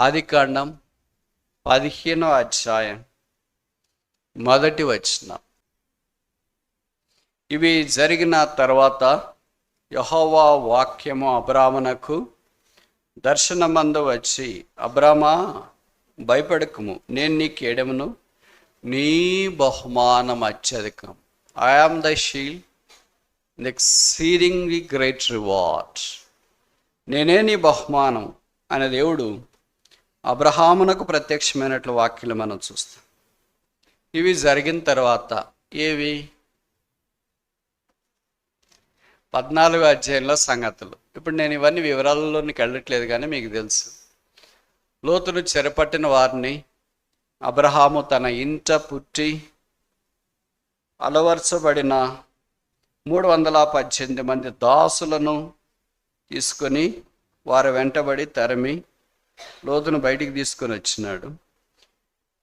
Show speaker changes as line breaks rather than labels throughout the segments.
ఆదికాండం 15వ అధ్యాయం 1వ వచనం. ఇవి జరిగిన తర్వాత యెహోవా వాక్యము అబ్రామునకు దర్శనమందు వచ్చి, అబ్రామా, భయపడకుము, నేను నీకు ఎడమును, నీ బహుమానం అత్యధికం. I am the shield, exceedingly great reward. నేనే నీ బహుమానం అనే దేవుడు అబ్రహామునకు ప్రత్యక్షమైనట్లు వాక్యలు మనం చూస్తాం. ఇవి జరిగిన తర్వాత ఏవి? 14వ అధ్యాయంలో సంగతులు. ఇప్పుడు నేను ఇవన్నీ వివరాలలోనికి వెళ్ళట్లేదు, కానీ మీకు తెలుసు. లోతును చెరపట్టిన వారిని అబ్రహాము తన ఇంట పుట్టి అలవర్చబడిన 318 మంది దాసులను తీసుకొని వారు వెంటబడి తరిమి లోతును బయటికి తీసుకొని వచ్చినాడు.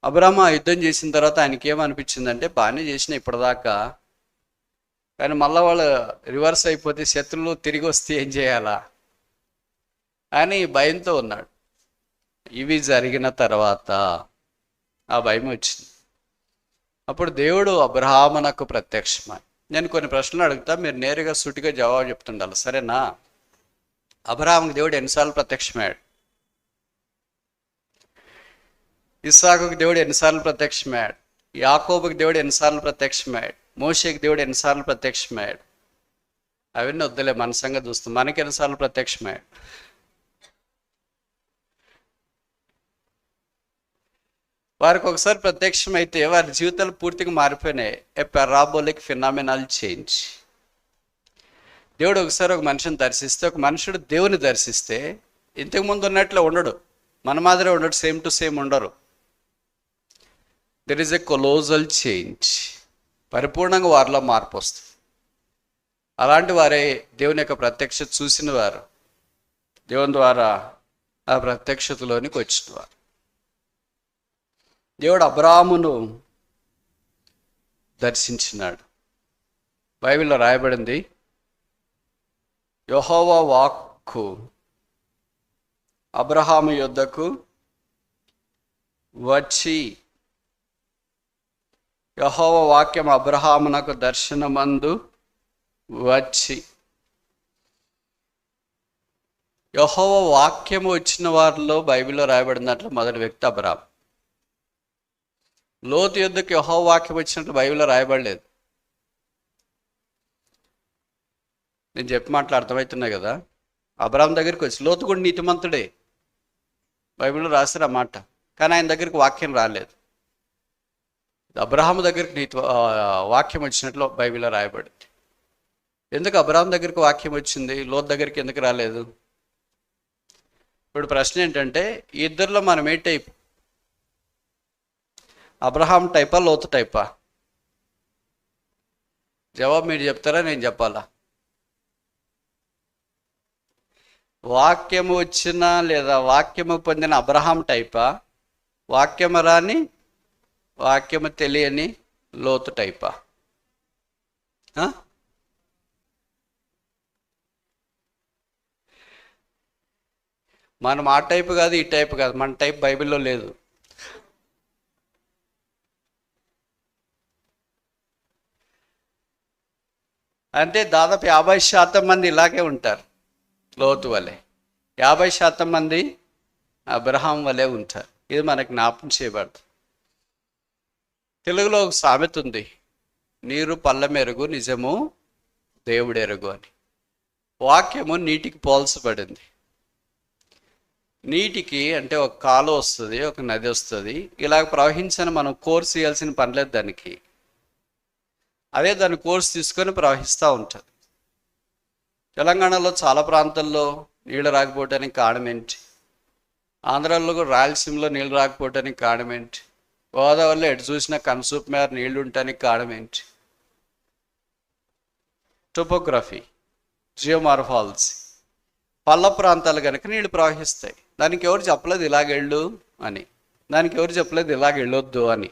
అబ్రహాము యుద్ధం చేసిన తర్వాత ఆయనకి ఏమనిపించిందంటే, బాగానే చేసిన ఇప్పటిదాకా, కానీ మళ్ళీ వాళ్ళు రివర్స్ అయిపోతే, శత్రువులు తిరిగి వస్తే ఏం చేయాలా అని భయంతో ఉన్నాడు. ఇవి జరిగిన తర్వాత ఆ భయం వచ్చింది. అప్పుడు దేవుడు అబ్రహామునకు ప్రత్యక్షమై, నేను కొన్ని ప్రశ్నలు అడుగుతా, మీరు నేరుగా సూటిగా జవాబు చెప్తుండాలి, సరేనా? అబ్రహాముకు దేవుడు ఎన్నిసార్లు ప్రత్యక్షమయ్యాడు? ఇస్సాకుకు దేవుడు ఎన్నిసార్లు ప్రత్యక్షమయ్యాడు? యాకోబుకి దేవుడు ఎన్నిసార్లు ప్రత్యక్షమయ్యాడు? మోషేకి దేవుడు ఎన్నిసార్లు ప్రత్యక్షమయ్యాడు? అవన్నీ వద్దులే, మన సంగతి చూస్తాం. మనకి ఎన్నిసార్లు ప్రత్యక్షమయ్యాడు? వారికి ఒకసారి ప్రత్యక్షమైతే వారి జీవితాలు పూర్తిగా మారిపోయినాయి. ఏ పారాబోలిక్ ఫినామినల్ చేంజ్. దేవుడు ఒకసారి ఒక మనిషిని దర్శిస్తే, ఒక మనుషుడు దేవుని దర్శిస్తే ఇంతకుముందు ఉన్నట్లు ఉండడు, మన మాదిరే ఉండడు, సేమ్ టు సేమ్ ఉండరు. There is a colossal change. పరిపూర్ణంగా వారిలో మార్పు వస్తుంది. అలాంటి వారే దేవుని యొక్క ప్రత్యక్షత చూసిన వారు, దేవుని ద్వారా ఆ ప్రత్యక్షతలోనికి వచ్చిన వారు. దేవుడు అబ్రాహామును దర్శించినాడు. బైబిల్లో రాయబడింది, యెహోవా వాక్కు అబ్రహాము యొద్దకు వచ్చి, యెహోవా వాక్యం అబ్రహామునకు దర్శనమందు వచ్చి. యెహోవా వాక్యము వచ్చిన వారిలో బైబిల్లో రాయబడినట్లు మొదటి వ్యక్తి అబ్రహాము. లోతు యొద్దకు యెహోవా వాక్యం వచ్చినట్లు బైబిల్లో రాయబడలేదు. నేను చెప్పి అర్థమవుతున్నాయి కదా. అబ్రహాం దగ్గరికి వచ్చి, లోతు కూడా నీతిమంతుడే, బైబిల్లో రాశారు ఆ మాట, కానీ ఆయన దగ్గరికి వాక్యం రాలేదు. అబ్రహాము దగ్గరికి వాక్యం వచ్చినట్లు బైబిల్లో రాయబడింది. ఎందుకు అబ్రహాం దగ్గరికి వాక్యం వచ్చింది, లోతు దగ్గరికి ఎందుకు రాలేదు? ఇప్పుడు ప్రశ్న ఏంటంటే, ఈ ఇద్దరిలో మనం ఏ టైప్? అబ్రహాం టైపా, లోతు టైపా? జవాబు మీరు చెప్తారా, నేను చెప్పాలా? వాక్యము వచ్చిన లేదా వాక్యము పొందిన అబ్రహాం టైపా, వాక్యము రాని, వాక్యము తెలియని లోతు టైపా? మనం ఆ టైపు కాదు, ఈ టైపు కాదు. మన టైప్ బైబిల్లో లేదు. అంటే దాదాపు 50% మంది ఇలాగే ఉంటారు, లోతు వలె. 50% మంది అబ్రహాం వలె ఉంటారు. ఇది మనకు జ్ఞాపకం చేయబడదు. తెలుగులో ఒక సామెత ఉంది, నీరు పల్లమెరుగు, నిజము దేవుడెరుగు అని. వాక్యము నీటికి పోల్చబడింది. నీటికి అంటే ఒక కాలువ వస్తుంది, ఒక నది వస్తుంది, ఇలాగ ప్రవహించని మనం కోర్సు చేయాల్సిన పనిలేదు దానికి. అదే దాని కోర్సు తీసుకొని ప్రవహిస్తూ ఉంటుంది. తెలంగాణలో చాలా ప్రాంతాల్లో నీళ్ళు రాకపోవడానికి కారణం ఏంటి? ఆంధ్రాలో కూడా రాయలసీమలో నీళ్ళు రాకపోవడానికి కారణం ఏంటి? గోదావరిలో ఎటు చూసినా కన్సూప్ మేర నీళ్లు ఉండటానికి కారణం ఏంటి? Topography, geomorphology. పల్ల ప్రాంతాలు కనుక నీళ్లు ప్రవహిస్తాయి. దానికి ఎవరు చెప్పలేదు ఇలాగెళ్ళు అని, దానికి ఎవరు చెప్పలేదు ఇలాగెళ్ళొద్దు అని.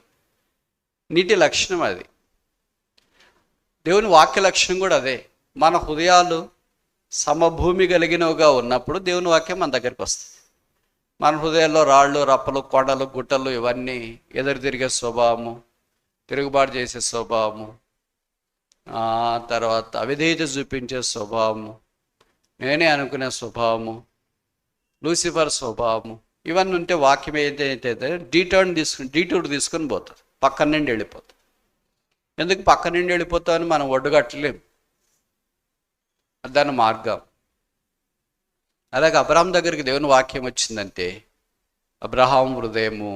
నీటి లక్షణం అది. దేవుని వాక్య లక్షణం కూడా అదే. మన హృదయాలు సమభూమి కలిగినవిగా ఉన్నప్పుడు దేవుని వాక్యం మన దగ్గరికి వస్తుంది. మన హృదయాల్లో రాళ్ళు రప్పలు కొండలు గుట్టలు ఇవన్నీ ఎదురు తిరిగే స్వభావము, తిరుగుబాటు చేసే స్వభావము, తర్వాత అవిధేయత చూపించే స్వభావము, నేనే అనుకునే స్వభావము, లూసిఫర్ స్వభావము, ఇవన్నీ ఉంటే వాక్యం ఏదైతే డీటూర్ తీసుకొని పోతుంది, పక్కన నుండి వెళ్ళిపోతుంది. ఎందుకు పక్క నుండి వెళ్ళిపోతామని మనం ఒడ్డుగట్టలేం, దాని మార్గం. అలాగే అబ్రహాం దగ్గరికి దేవుని వాక్యం వచ్చిందంటే అబ్రహాం హృదయము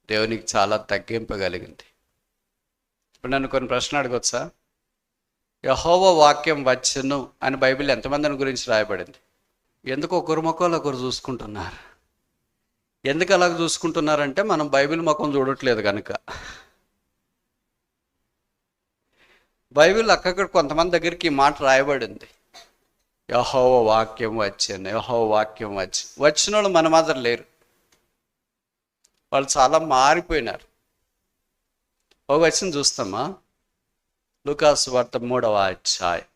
దేవునికి చాలా తగ్గింపగలిగింది. ఇప్పుడు నన్ను కొన్ని ప్రశ్నలు అడగొచ్చా? యెహోవా వాక్యం వచ్చును అని బైబిల్ ఎంతమందిని గురించి రాయబడింది? ఎందుకు ఒకరి ముఖంలో ఒకరు చూసుకుంటున్నారు? ఎందుకు అలాగ చూసుకుంటున్నారంటే మనం బైబిల్ ముఖం చూడట్లేదు కనుక. బైబిల్ అక్కడ కొంతమంది దగ్గరికి ఈ మాట రాయబడింది, యెహోవా వాక్యం వచ్చాను, యెహోవా వాక్యం వచ్చిన వాళ్ళు మన మాత్రం లేరు. వాళ్ళు చాలా మారిపోయినారు. ఒక వచనం చూస్తామా? లూకాసు వార్త 3వ అధ్యాయం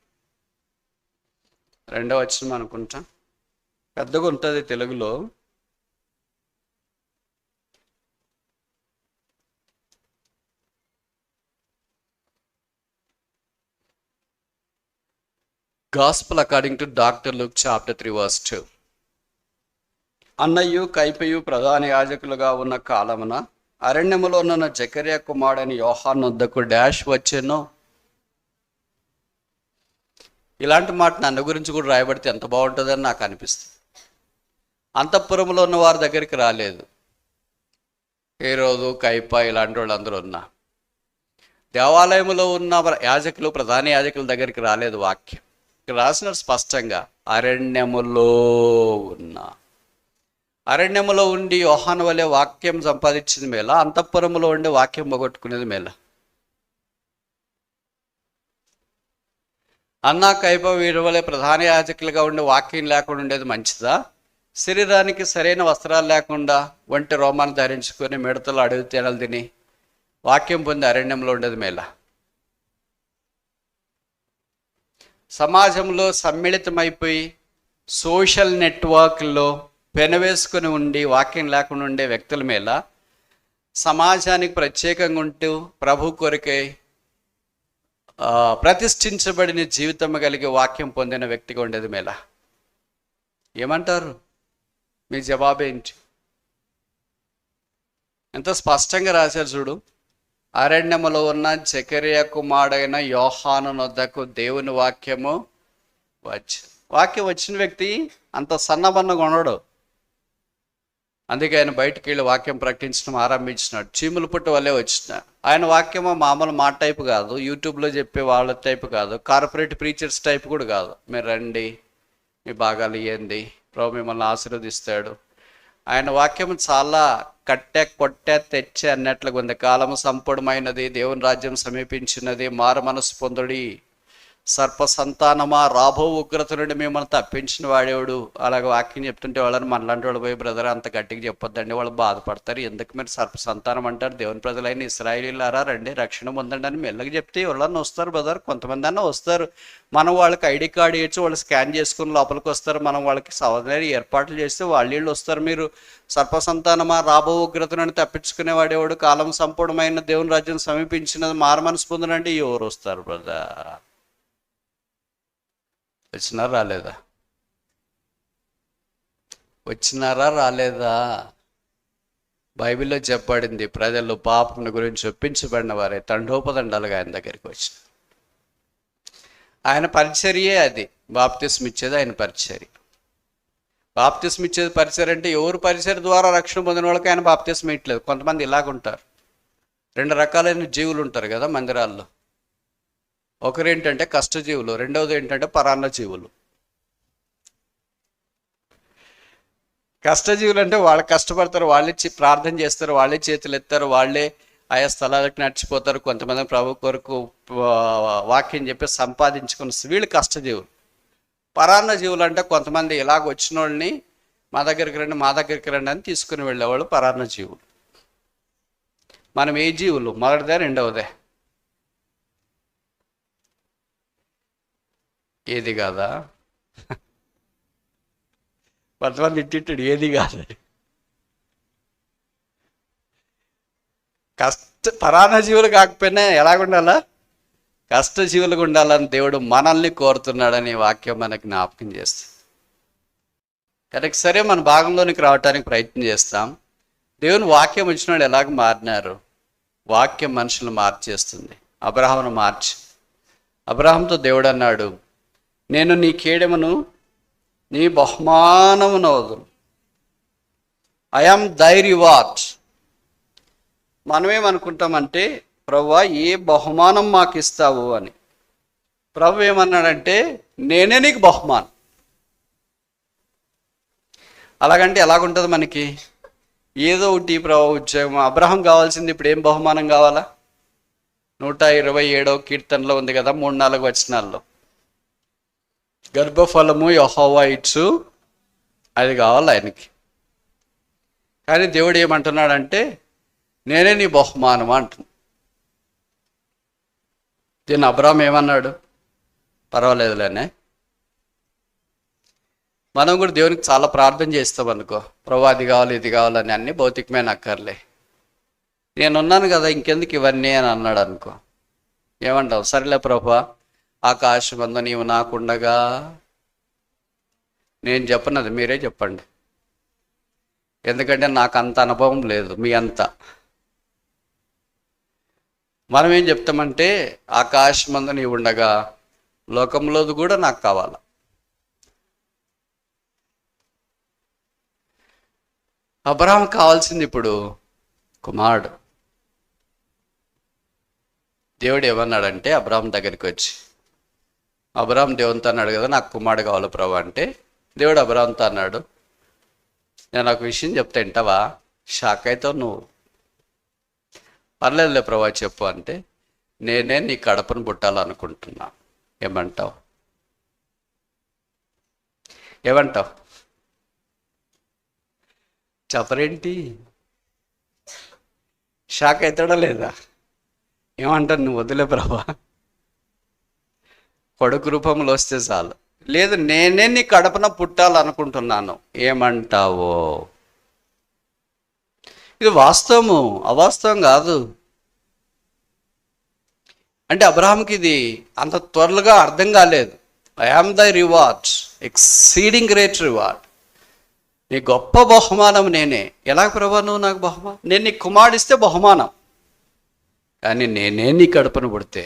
2వ వచనం అనుకుంటా, పెద్దగా ఉంటుంది తెలుగులో. Gospel according to Dr. Luke chapter 3 verse 2. అన్నయ్యు కైపయు ప్రధాన యాజకులుగా ఉన్న కాలమున అరణ్యములో ఉన్న జకర్యా కుమారుడైన యోహాను వద్దకు డాష్ వచ్చెను. ఇలాంటి మాట నన్ను గురించి కూడా రాయబడితే ఎంత బాగుంటుందని నాకు అనిపిస్తుంది. అంతఃపురంలో ఉన్న వారి దగ్గరికి రాలేదు, హేరోదు కైప ఇలాంటి వాళ్ళు అందరూ ఉన్నా. దేవాలయంలో ఉన్న యాజకులు ప్రధాన యాజకుల దగ్గరికి రాలేదు. వాక్యం ఇక్కడ రాసినారు స్పష్టంగా, అరణ్యములో ఉన్న. అరణ్యములో ఉండి యోహాను వలె వాక్యం సంపాదించింది మేళ, అంతఃపురములో ఉండి వాక్యం పోగొట్టుకునేది మేళ? అన్నా కైప వీరి వలె ప్రధాన యాజకులుగా ఉండి వాక్యం లేకుండా ఉండేది మంచిదా? శరీరానికి సరైన వస్త్రాలు లేకుండా ఒంటి రోమాన్ని ధరించుకొని మిడతలు అడవి తేనెలు తిని వాక్యం పొంది అరణ్యంలో ఉండేది మేళ? సమాజంలో సమ్మిళితమైపోయి సోషల్ నెట్వర్క్లో పెనవేసుకొని ఉండి వాక్యం లేకుండా ఉండే వ్యక్తుల మీద, సమాజానికి ప్రత్యేకంగా ఉంటూ ప్రభు కొరకై ప్రతిష్ఠించబడిన జీవితం కలిగి వాక్యం పొందిన వ్యక్తిగా ఉండేది మేళ? ఏమంటారు? మీ జవాబేంటి? ఎంత స్పష్టంగా రాశారు చూడు. అరణ్యములో ఉన్న జకర్యా కుమారుడైన యోహాను వద్దకు దేవుని వాక్యము వాక్యం వచ్చిన వ్యక్తి అంత సన్నబన్నగా ఉండడు. అందుకే ఆయన బయటికి వెళ్ళి వాక్యం ప్రకటించడం ఆరంభించినాడు. చీములు పుట్టు వల్లే వచ్చిన ఆయన వాక్యము మామూలు మాట టైపు కాదు, యూట్యూబ్లో చెప్పే వాళ్ళ టైపు కాదు, కార్పొరేట్ ప్రీచర్స్ టైప్ కూడా కాదు. మీరు రండి, మీ భాగాలు ఇవ్వండి, ప్రభు మిమ్మల్ని ఆశీర్వదిస్తాడు. ఆయన వాక్యం చాలా కట్టె కొట్టె తెచ్చే అన్నట్లుగా ఉంది. కాలము సంపూర్ణమైనది, దేవుని రాజ్యం సమీపించినది, మారు మనసు పొందుడి, సర్ప సంతానమా రాబో ఉగ్రత నుండి మిమ్మల్ని తప్పించిన వాడేవాడు. అలాగే వాక్యం చెప్తుంటే వాళ్ళని మనలాంటి వాళ్ళు పోయి బ్రదర్ అంత గట్టిగా చెప్పొద్దండి, వాళ్ళు బాధపడతారు, ఎందుకు మీరు సర్ప సంతానం అంటారు, దేవుని ప్రజలైన ఇశ్రాయేలీయులారా రండి రక్షణ పొందండి అని మెల్లగా చెప్తే ఎవరన్నా వస్తారు బ్రదర్, కొంతమంది అన్నా వస్తారు. మనం వాళ్ళకి ఐడి కార్డు ఇచ్చి వాళ్ళు స్కాన్ చేసుకుని లోపలికి వస్తారు. మనం వాళ్ళకి సౌదరి ఏర్పాట్లు చేస్తే వాళ్ళు వస్తారు. మీరు సర్ప సంతానమా రాబో ఉగ్రత నుండి తప్పించుకునేవాడేవాడు, కాలం సంపూర్ణమైన దేవుని రాజ్యం సమీపించినది, మారు మనసు పొందనంటే ఎవరు వస్తారు బ్రదర్? వచ్చినారా రాలేదా? వచ్చినారా రాలేదా? బైబిల్లో చెప్పబడింది, ప్రజలు పాపం గురించి ఒప్పించబడిన వారే తండోపదండాలుగా ఆయన దగ్గరికి వచ్చిన. ఆయన పరిచర్యే అది. బాప్తిస్మ ఇచ్చేది ఆయన పరిచర్య. బాప్తిస్మ ఇచ్చేది పరిచర్య అంటే ఎవరు పరిచర్య ద్వారా రక్షణ పొందిన వాళ్ళకి ఆయన బాప్తిస్మ ఇట్లేదు. కొంతమంది ఇలాగుంటారు. 2 రకాలైన జీవులు ఉంటారు కదా మందిరాల్లో. ఒకరు ఏంటంటే కష్టజీవులు, రెండవది ఏంటంటే పరాన్న జీవులు. కష్టజీవులు అంటే వాళ్ళు కష్టపడతారు, వాళ్ళే ప్రార్థన చేస్తారు, వాళ్ళే చేతులు ఎత్తారు, వాళ్ళే ఆయా స్థలాలకు నడిచిపోతారు. కొంతమంది ప్రభు కొరకు వాక్యం చెప్పి సంపాదించుకున్న వీళ్ళు కష్టజీవులు. పరాన్న జీవులు అంటే కొంతమంది ఇలాగ వచ్చిన వాళ్ళని మా దగ్గరికి రండి అని తీసుకుని వెళ్ళేవాళ్ళు పరాన్న జీవులు. మనం ఏ జీవులు? మొదటిదే రెండవదే? ఏది కాదా? కొంతమంది ఇంటింటాడు ఏది కాదని. పరాన్నజీవులు కాకపోయినా ఎలాగుండాలా, కష్టజీవులుగా ఉండాలని దేవుడు మనల్ని కోరుతున్నాడని వాక్యం మనకి జ్ఞాపకం చేస్తుంది. కరెక్ట్. సరే, మన భాగంలోనికి రావడానికి ప్రయత్నం చేస్తాం. దేవుని వాక్యం వచ్చినాడు ఎలాగ మారినారు? వాక్యం మనుషులు మార్చేస్తుంది. అబ్రహామును మార్చి, అబ్రహాంతో దేవుడు అన్నాడు, నేను నీ కేడెమును నీ బహుమానమును వదులు. ఐ ఆమ్ దై రివార్డ్. మనమేమనుకుంటామంటే, ప్రభువా ఏ బహుమానం మాకు ఇస్తావు అని. ప్రభు ఏమన్నాడంటే, నేనే నీకు బహుమానం. అలాగంటే ఎలాగుంటుంది మనకి? ఏదో ఒకటి ప్రభు ఉద్యోగం. అబ్రహం కావాల్సింది ఇప్పుడు ఏం బహుమానం కావాలా? 127వ కీర్తనలో ఉంది కదా, 3-4 వచనాల్లో, గర్భఫలము యెహోవా ఇచ్చు, అది కావాలి ఆయనకి. కానీ దేవుడు ఏమంటున్నాడంటే, నేనే నీ బహుమానం అంటున్నా. దీన్ని అబ్రహాం ఏమన్నాడు? పర్వాలేదులేనే. మనం కూడా దేవునికి చాలా ప్రార్థన చేస్తాం అనుకో, ప్రభు అది కావాలి ఇది కావాలని. అన్నీ భౌతికమైన అక్కర్లే, నేనున్నాను కదా ఇంకెందుకు ఇవన్నీ అని అన్నాడు అనుకో, ఏమంటావు? సరేలే ప్రభా, ఆకాశమందు నీవు నాకుండగా. నేను చెప్పనది మీరే చెప్పండి, ఎందుకంటే నాకు అంత అనుభవం లేదు మీ అంత. మనం ఏం చెప్తామంటే, ఆకాశమందు నీవు ఉండగా లోకంలోది కూడా నాకు కావాలా. అబ్రహాం కావాల్సింది ఇప్పుడు కుమారుడు. దేవుడు ఏమన్నాడంటే, అబ్రహాం దగ్గరికి వచ్చి, అబ్రహాం దేవునితో అన్నాడు కదా, నాకు కుమారుడు కావాలి ప్రభు అంటే, దేవుడు అబ్రహాంతో అన్నాడు, నేను ఒక విషయం చెప్తా వింటావా? షాక్ అవుతావు నువ్వు. పర్లేదులే ప్రభు చెప్పు అంటే, నేనే నీ కడపను పుట్టాలనుకుంటున్నా. ఏమంటావు? ఏమంటావు? చెప్పరేంటి? షాక్ అవుతాడా లేదా? ఏమంటాను? నువ్వు వదిలే ప్రభా, కొడుకు రూపంలో వస్తే చాలు. లేదు, నేనే నీ కడపన పుట్టాలనుకుంటున్నాను. ఏమంటావో? ఇది వాస్తవము, అవాస్తవం కాదు. అంటే అబ్రహాంకి ఇది అంత త్వరగా అర్థం కాలేదు. I am the reward, exceeding great reward. నీ గొప్ప బహుమానం నేనే. ఎలా ప్రభా నువ్వు నాకు బహుమానం? నేను నీకు కుమారుడిస్తే బహుమానం, కానీ నేనే నీ కడుపును పుడితే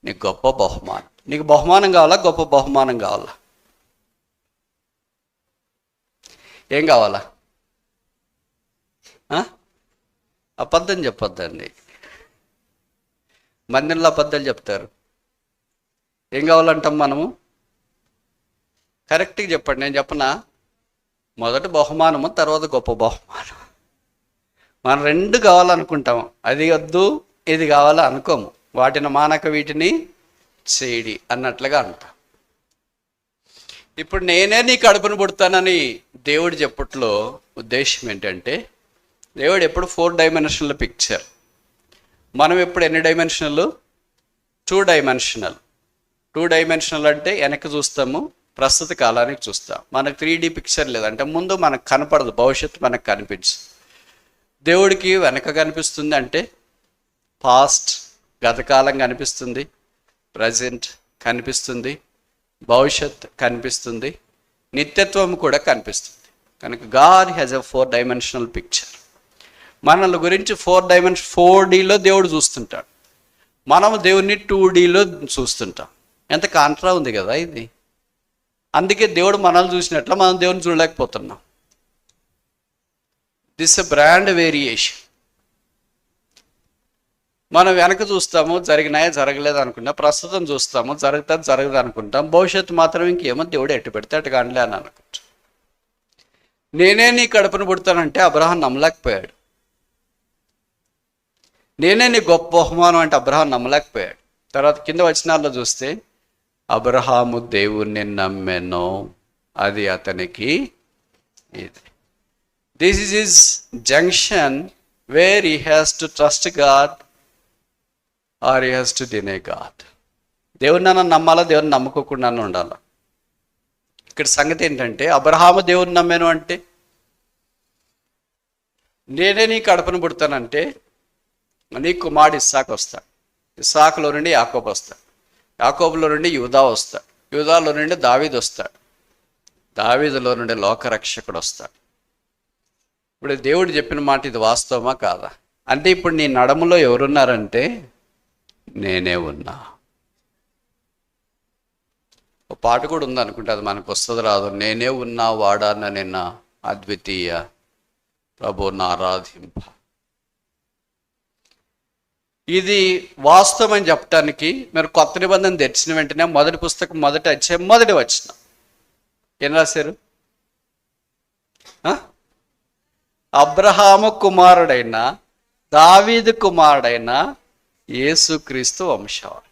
నీకు గొప్ప బహుమానం. నీకు బహుమానం కావాలా? గొప్ప బహుమానం కావాలా? ఏం కావాలా? అబద్ధం చెప్పొద్దండి. మందిరంలో అబద్ధాలు చెప్తారు. ఏం కావాలంటాం మనము? కరెక్ట్గా చెప్పండి. నేను చెప్పనా? మొదటి బహుమానము, తర్వాత గొప్ప బహుమానం. మనం రెండు కావాలనుకుంటాము. అది వద్దు ఇది కావాలా అనుకోము. వాటిని మానక వీటిని చేయడి అన్నట్లుగా అంటాం. ఇప్పుడు నేనే నీ కడుపును పుడతానని దేవుడు చెప్పట్లో ఉద్దేశం ఏంటంటే, దేవుడు ఎప్పుడు 4 డైమెన్షనల్ పిక్చర్. మనం ఎప్పుడు ఎన్ని డైమెన్షనల్? 2 డైమెన్షనల్. 2 డైమెన్షనల్ అంటే వెనక్కి చూస్తాము, ప్రస్తుత కాలానికి చూస్తాం. మనకు 3D పిక్చర్ లేదంటే ముందు మనకు కనపడదు, భవిష్యత్తు మనకు కనిపించదు. దేవుడికి వెనక కనిపిస్తుంది అంటే పాస్ట్, గతకాలం కనిపిస్తుంది, ప్రజెంట్ కనిపిస్తుంది, భవిష్యత్ కనిపిస్తుంది, నిత్యత్వం కూడా కనిపిస్తుంది. కనుక God has a 4 dimensional picture. మనల గురించి 4Dలో దేవుడు చూస్తుంటాడు. మనము దేవుడిని 2Dలో చూస్తుంటాం. ఎంత కాంట్రా ఉంది కదా ఇది. అందుకే దేవుడు మనల్ని చూసినట్ల మనం దేవుని చూడలేకపోతున్నాం. This a brand variation. మనం వెనక చూస్తాము, జరిగినాయా జరగలేదు అనుకుంటాం. ప్రస్తుతం చూస్తాము, జరుగుతుంది జరగదు అనుకుంటాం. భవిష్యత్తు మాత్రం ఇంకేమో దేవుడు ఎట్టు పెడితే అటు కానిలే అని అనుకుంటాం. నేనే నీ కడుపును పుడతానంటే అబ్రహాం నమ్మలేకపోయాడు. నేనే నీ గొప్ప బహుమానం అంటే అబ్రహాం నమ్మలేకపోయాడు. తర్వాత కింద వచనాల్లో చూస్తే, అబ్రహాము దేవుణ్ణి నమ్మెను, అది అతనికి ఇది. This is his junction where he has to trust God or he has to deny God. దేవుడిని నమ్మాలా, దేవుని నమ్ముకోకుండా ఉండాలా. ఇక్కడ సంగతి ఏంటంటే, అబ్రహాము దేవుని నమ్మాను అంటే, నేనే నీ కడుపును పుడతానంటే నీ కుమారుడు ఇస్సాకు వస్తాడు, ఇస్సాకులో నుండి యాకోబు వస్తాడు, యాకోబులో నుండి యూదా వస్తాడు, యూదాలో నుండి దావీదు వస్తాడు, దావీదులో నుండి లోకరక్షకుడు వస్తాడు. ఇప్పుడు దేవుడు చెప్పిన మాట ఇది వాస్తవమా కాదా? అంటే ఇప్పుడు నీ నడములో ఎవరున్నారంటే నేనే ఉన్నా. ఒక పాట కూడా ఉంది అనుకుంటే, అది మనకు వస్తుంది రాదు. నేనే ఉన్నా వాడాన నిన్న అద్వితీయ ప్రభువుని ఆరాధింప. ఇది వాస్తవం అని చెప్పడానికి మీరు కొత్త నిబంధన తెచ్చిన వెంటనే మొదటి పుస్తకం మొదటి అధ్యాయం మొదటి వచనం ఏం రాశారు? అబ్రహాము కుమారుడైన దావీదు కుమారుడైన యేసుక్రీస్తు వంశావళి.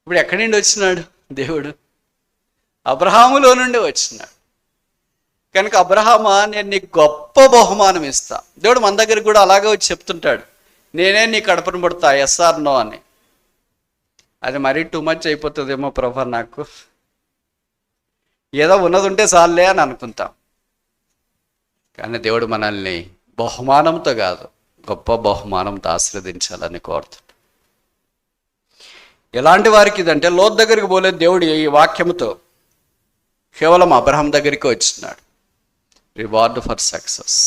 ఇప్పుడు ఎక్కడి నుండి వచ్చినాడు దేవుడు? అబ్రహాములో నుండి వచ్చినాడు. కనుక అబ్రహామా, నేను నీకు గొప్ప బహుమానం ఇస్తా. దేవుడు మన దగ్గరికి కూడా అలాగే వచ్చి చెప్తుంటాడు, నేనే నీ కడపను పుడతా, ఎస్ఆర్ నో అని. అది మరీ టూ మచ్ అయిపోతుందేమో ప్రభా, నాకు ఏదో ఉన్నది ఉంటే చాలే అని అనుకుంటాం. కానీ దేవుడు మనల్ని బహుమానంతో కాదు, గొప్ప బహుమానంతో ఆశీర్వదించాలని కోరుతాడు. ఎలాంటి వారికి ఇదంటే, లోతు దగ్గరికి పోలేదు దేవుడు ఈ వాక్యముతో, కేవలం అబ్రహాం దగ్గరికి వచ్చినాడు. Reward for success.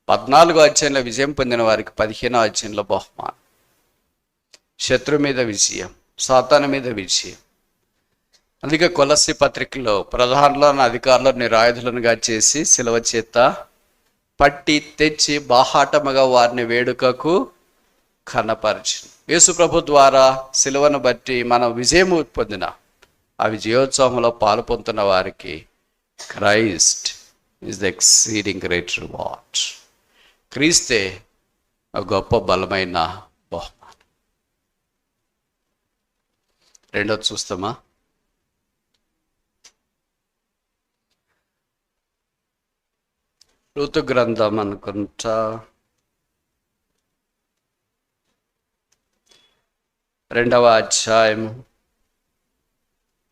14వ అధ్యాయంలో విజయం పొందిన వారికి 15వ అధ్యాయంలో బహుమానం. శత్రు మీద విజయం, సాతాను మీద విజయం. అందుకే కొలస్సీ పత్రికలో ప్రధానులను అధికారులను నిరాయుధులనుగా చేసి శిలువ చేత పట్టి తెచ్చి బాహాటముగా వారిని వేడుకకు కనపరిచింది. యేసు ప్రభు ద్వారా శిలువను బట్టి మనం విజయం పొందిన ఆ విజయోత్సవంలో పాలు పొందుతున్న వారికి Christ is the exceeding great reward. క్రీస్తే ఒక గొప్ప బలమైన బహుమానం. రెండోది చూస్తామా? ఋతు గ్రంథం అనుకుంటా 2వ అధ్యాయం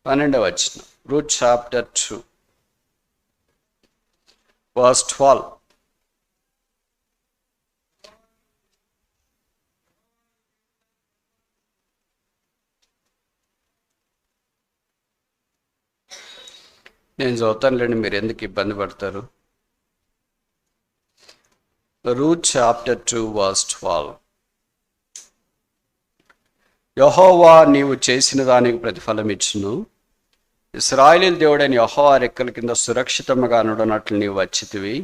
12వ వచనం. Ruth chapter 2 verse 12. నేను చదువుతానులేండి, మీరు ఎందుకు ఇబ్బంది పడతారు. Ruth chapter 2 verse 12. యెహోవా నీవు చేసిన దానికి ప్రతిఫలం ఇచ్చును, ఇశ్రాయేలు దేవుడైన యెహోవా రెక్కల కింద సురక్షితముగా నుండినట్లు నీవు వచ్చితివి,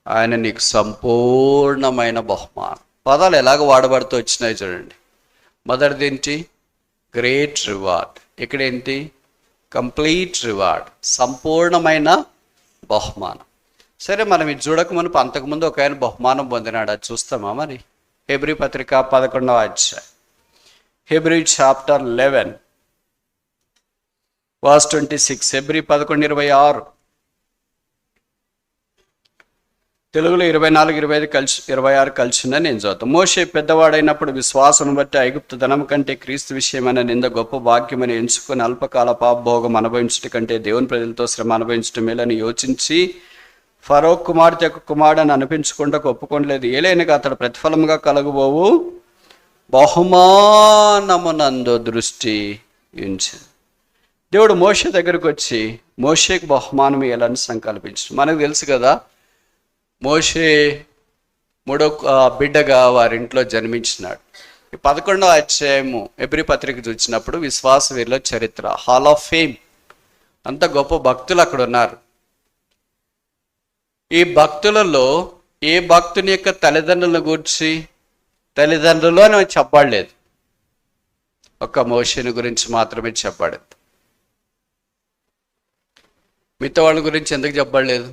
ఆయన నీకు సంపూర్ణమైన బహుమానం. పదాలు ఎలాగ వాడబడుతూ వచ్చినాయి చూడండి. మొదటిది ఏంటి? Great reward. ఇక్కడేంటి? కంప్లీట్ రివార్డ్, సంపూర్ణమైన బహుమానం. సరే, మనం ఇది చూడకమునుపు అంతకుముందు ఒక ఆయన బహుమానం పొందినాడు, అది చూస్తామా మరి? హెబ్రీ పత్రిక 11వ అధ్యాయం, హెబ్రీ చాప్టర్ 11 verse 26. హెబ్రీ 11:26. తెలుగులో 24, 25 కలిసి 26 కలిసిందని నేను చదువుతాను. మోషే పెద్దవాడైనప్పుడు విశ్వాసం బట్టి ఐగుప్తు ధనం కంటే క్రీస్తు విషయమైన నింద గొప్ప భాగ్యమని ఎంచుకొని అల్పకాల పాపభోగం అనుభవించడం కంటే దేవుని ప్రజలతో శ్రమ అనుభవించడం మేలని యోచించి ఫరో కుమార్తె యొక్క కుమారుడని అనిపించకుండా ఒప్పుకోలేదు. ఏలైనగా అతడు ప్రతిఫలంగా కలగబోవు బహుమానమునందు దృష్టి ఉంచింది. దేవుడు మోషే దగ్గరకు వచ్చి మోషేకి బహుమానం ఇవ్వాలని సంకల్పించాడు. మనకు తెలుసు కదా, మోషే 3వ బిడ్డగా వారింట్లో జన్మించినాడు. ఈ 11వ అధ్యాయము హెబ్రీ పత్రిక చూసినప్పుడు విశ్వాస వీరుల చరిత్ర, హాల్ ఆఫ్ ఫేమ్, అంత గొప్ప భక్తులు అక్కడ ఉన్నారు. ఈ భక్తులలో ఏ భక్తుని యొక్క తల్లిదండ్రులను గూర్చి తల్లిదండ్రులు అని చెప్పబడలేదు, ఒక్క మోషేని గురించి మాత్రమే చెప్పబడింది. మిగతా వాళ్ళ గురించి ఎందుకు చెప్పబడలేదు?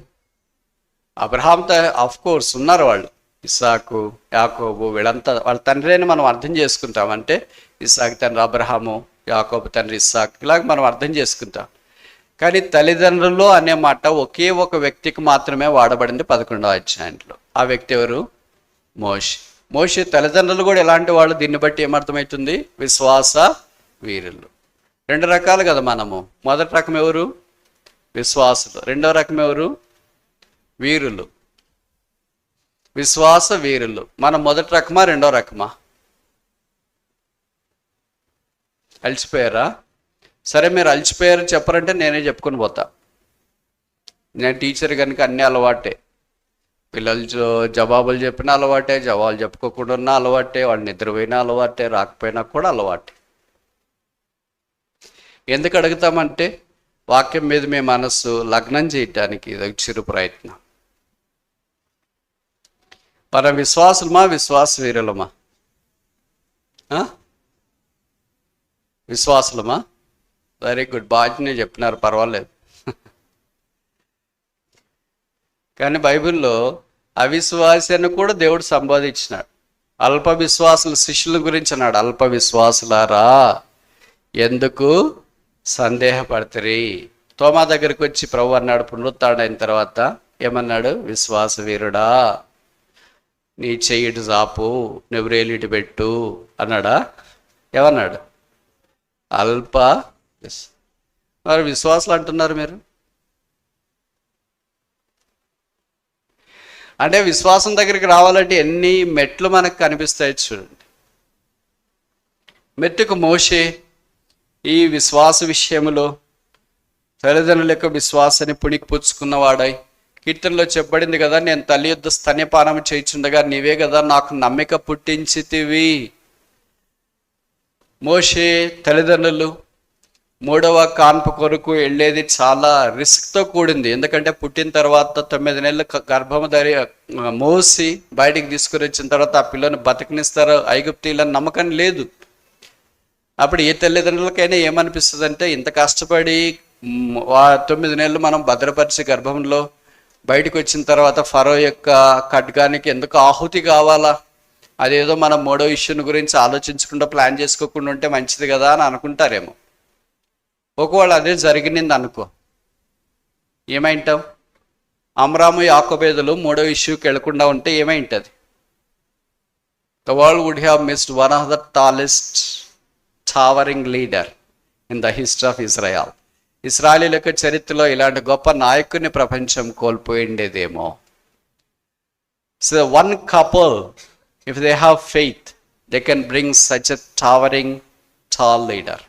అబ్రహాంతో ఆఫ్ కోర్స్ ఉన్నారు వాళ్ళు, ఇస్సాకు, యాకోబు, వీళ్ళంతా వాళ్ళ తండ్రి అని మనం అర్థం చేసుకుంటాం. అంటే ఇస్సాకు తండ్రి అబ్రహాము, యాకోబు తండ్రి ఇస్సాకు, ఇలాగ మనం అర్థం చేసుకుంటాం. కానీ తల్లిదండ్రులు అనే మాట ఒకే ఒక వ్యక్తికి మాత్రమే వాడబడింది 11వ అధ్యాయంలో. ఆ వ్యక్తి ఎవరు? మోషే. మోషే తల్లిదండ్రులు కూడా ఎలాంటి వాళ్ళు? దీన్ని బట్టి ఏమర్థమవుతుంది? విశ్వాస వీరులు. 2 రకాలు కదా మనము. మొదటి రకం ఎవరు? విశ్వాసులు. 2వ రకం ఎవరు? వీరులు. విశ్వాస వీరులు. మనం మొదటి రకమా రెండో రకమా? అలసిపోయారా? సరే, మీరు అలసిపోయారు చెప్పరంటే నేనే చెప్పుకొని పోతా. నేను టీచర్ కనుక అన్నీ అలవాటే. పిల్లలు జవాబులు చెప్పినా అలవాటే, జవాబులు చెప్పుకోకుండా ఉన్న అలవాటే, వాళ్ళు నిద్రపోయినా అలవాటే, రాకపోయినా కూడా అలవాటే. ఎందుకు అడుగుతామంటే వాక్యం మీద మీ మనస్సు లగ్నం చేయటానికి ఇది చిరు ప్రయత్నం. మన విశ్వాసులమా విశ్వాస వీరులమా? విశ్వాసులమా? వెరీ గుడ్, బాగానే చెప్పినారు, పర్వాలేదు. కానీ బైబిల్లో అవిశ్వాసాన్ని కూడా దేవుడు సంబోధించినాడు. అల్ప విశ్వాసుల శిష్యుల గురించి అన్నాడు, అల్ప విశ్వాసులారా ఎందుకు సందేహపడతారు. తోమా దగ్గరికి వచ్చి ప్రభు అన్నాడు పునరుత్థానం అయిన తర్వాత, ఏమన్నాడు? విశ్వాస వీరుడా, నీ చెయ్యిటి చాపు, నువ్వు రేలిటి పెట్టు అన్నాడా? ఏమన్నాడు? అల్ప మరి విశ్వాసులు అంటున్నారు మీరు. అంటే విశ్వాసం దగ్గరికి రావాలంటే ఎన్ని మెట్లు మనకు కనిపిస్తాయి చూడండి. మెట్టుకు మోషే ఈ విశ్వాస విషయంలో తల్లిదండ్రుల యొక్క విశ్వాసాన్ని పుణికిపుచ్చుకున్నవాడై, కీర్తనలో చెప్పబడింది కదా, నేను తల్లి యొద్ద స్తన్యపానం చేయించుండగా నీవే కదా నాకు నమ్మిక పుట్టించితివి. మోషే తల్లిదండ్రులు మూడవ కాన్పు కొరకు వెళ్ళేది చాలా రిస్క్తో కూడింది. ఎందుకంటే పుట్టిన తర్వాత 9 నెలలు గర్భము మోసి బయటికి తీసుకుని వచ్చిన తర్వాత ఆ పిల్లని బతకనిస్తారు ఐగుప్తీయులని నమ్మకం లేదు. అప్పుడు ఏ తల్లిదండ్రులకైనా ఏమనిపిస్తుంది అంటే, ఇంత కష్టపడి 9 నెలలు మనం భద్రపరిచి గర్భంలో బయటకు వచ్చిన తర్వాత ఫరో యొక్క ఖడ్గానికి ఎందుకు ఆహుతి కావాలా? అదేదో మనం మూడో ఇష్యూని గురించి ఆలోచించకుండా ప్లాన్ చేసుకోకుండా ఉంటే మంచిది కదా అని అనుకుంటారేమో. ఒకవేళ అదే జరిగింది అనుకో, ఏమైంటాం? అమ్రాము యాకోబేదులు మూడో ఇష్యూకి వెళ్లకుండా ఉంటే ఏమైంటది? The world would have missed one of the tallest towering leader in the history of Israel. ఇశ్రాయేలీయుల యొక్క చరిత్రలో ఇలాంటి గొప్ప నాయకుడిని ప్రపంచం కోల్పోయిండేదేమో. So one couple, if they have faith, they can bring such a towering tall leader.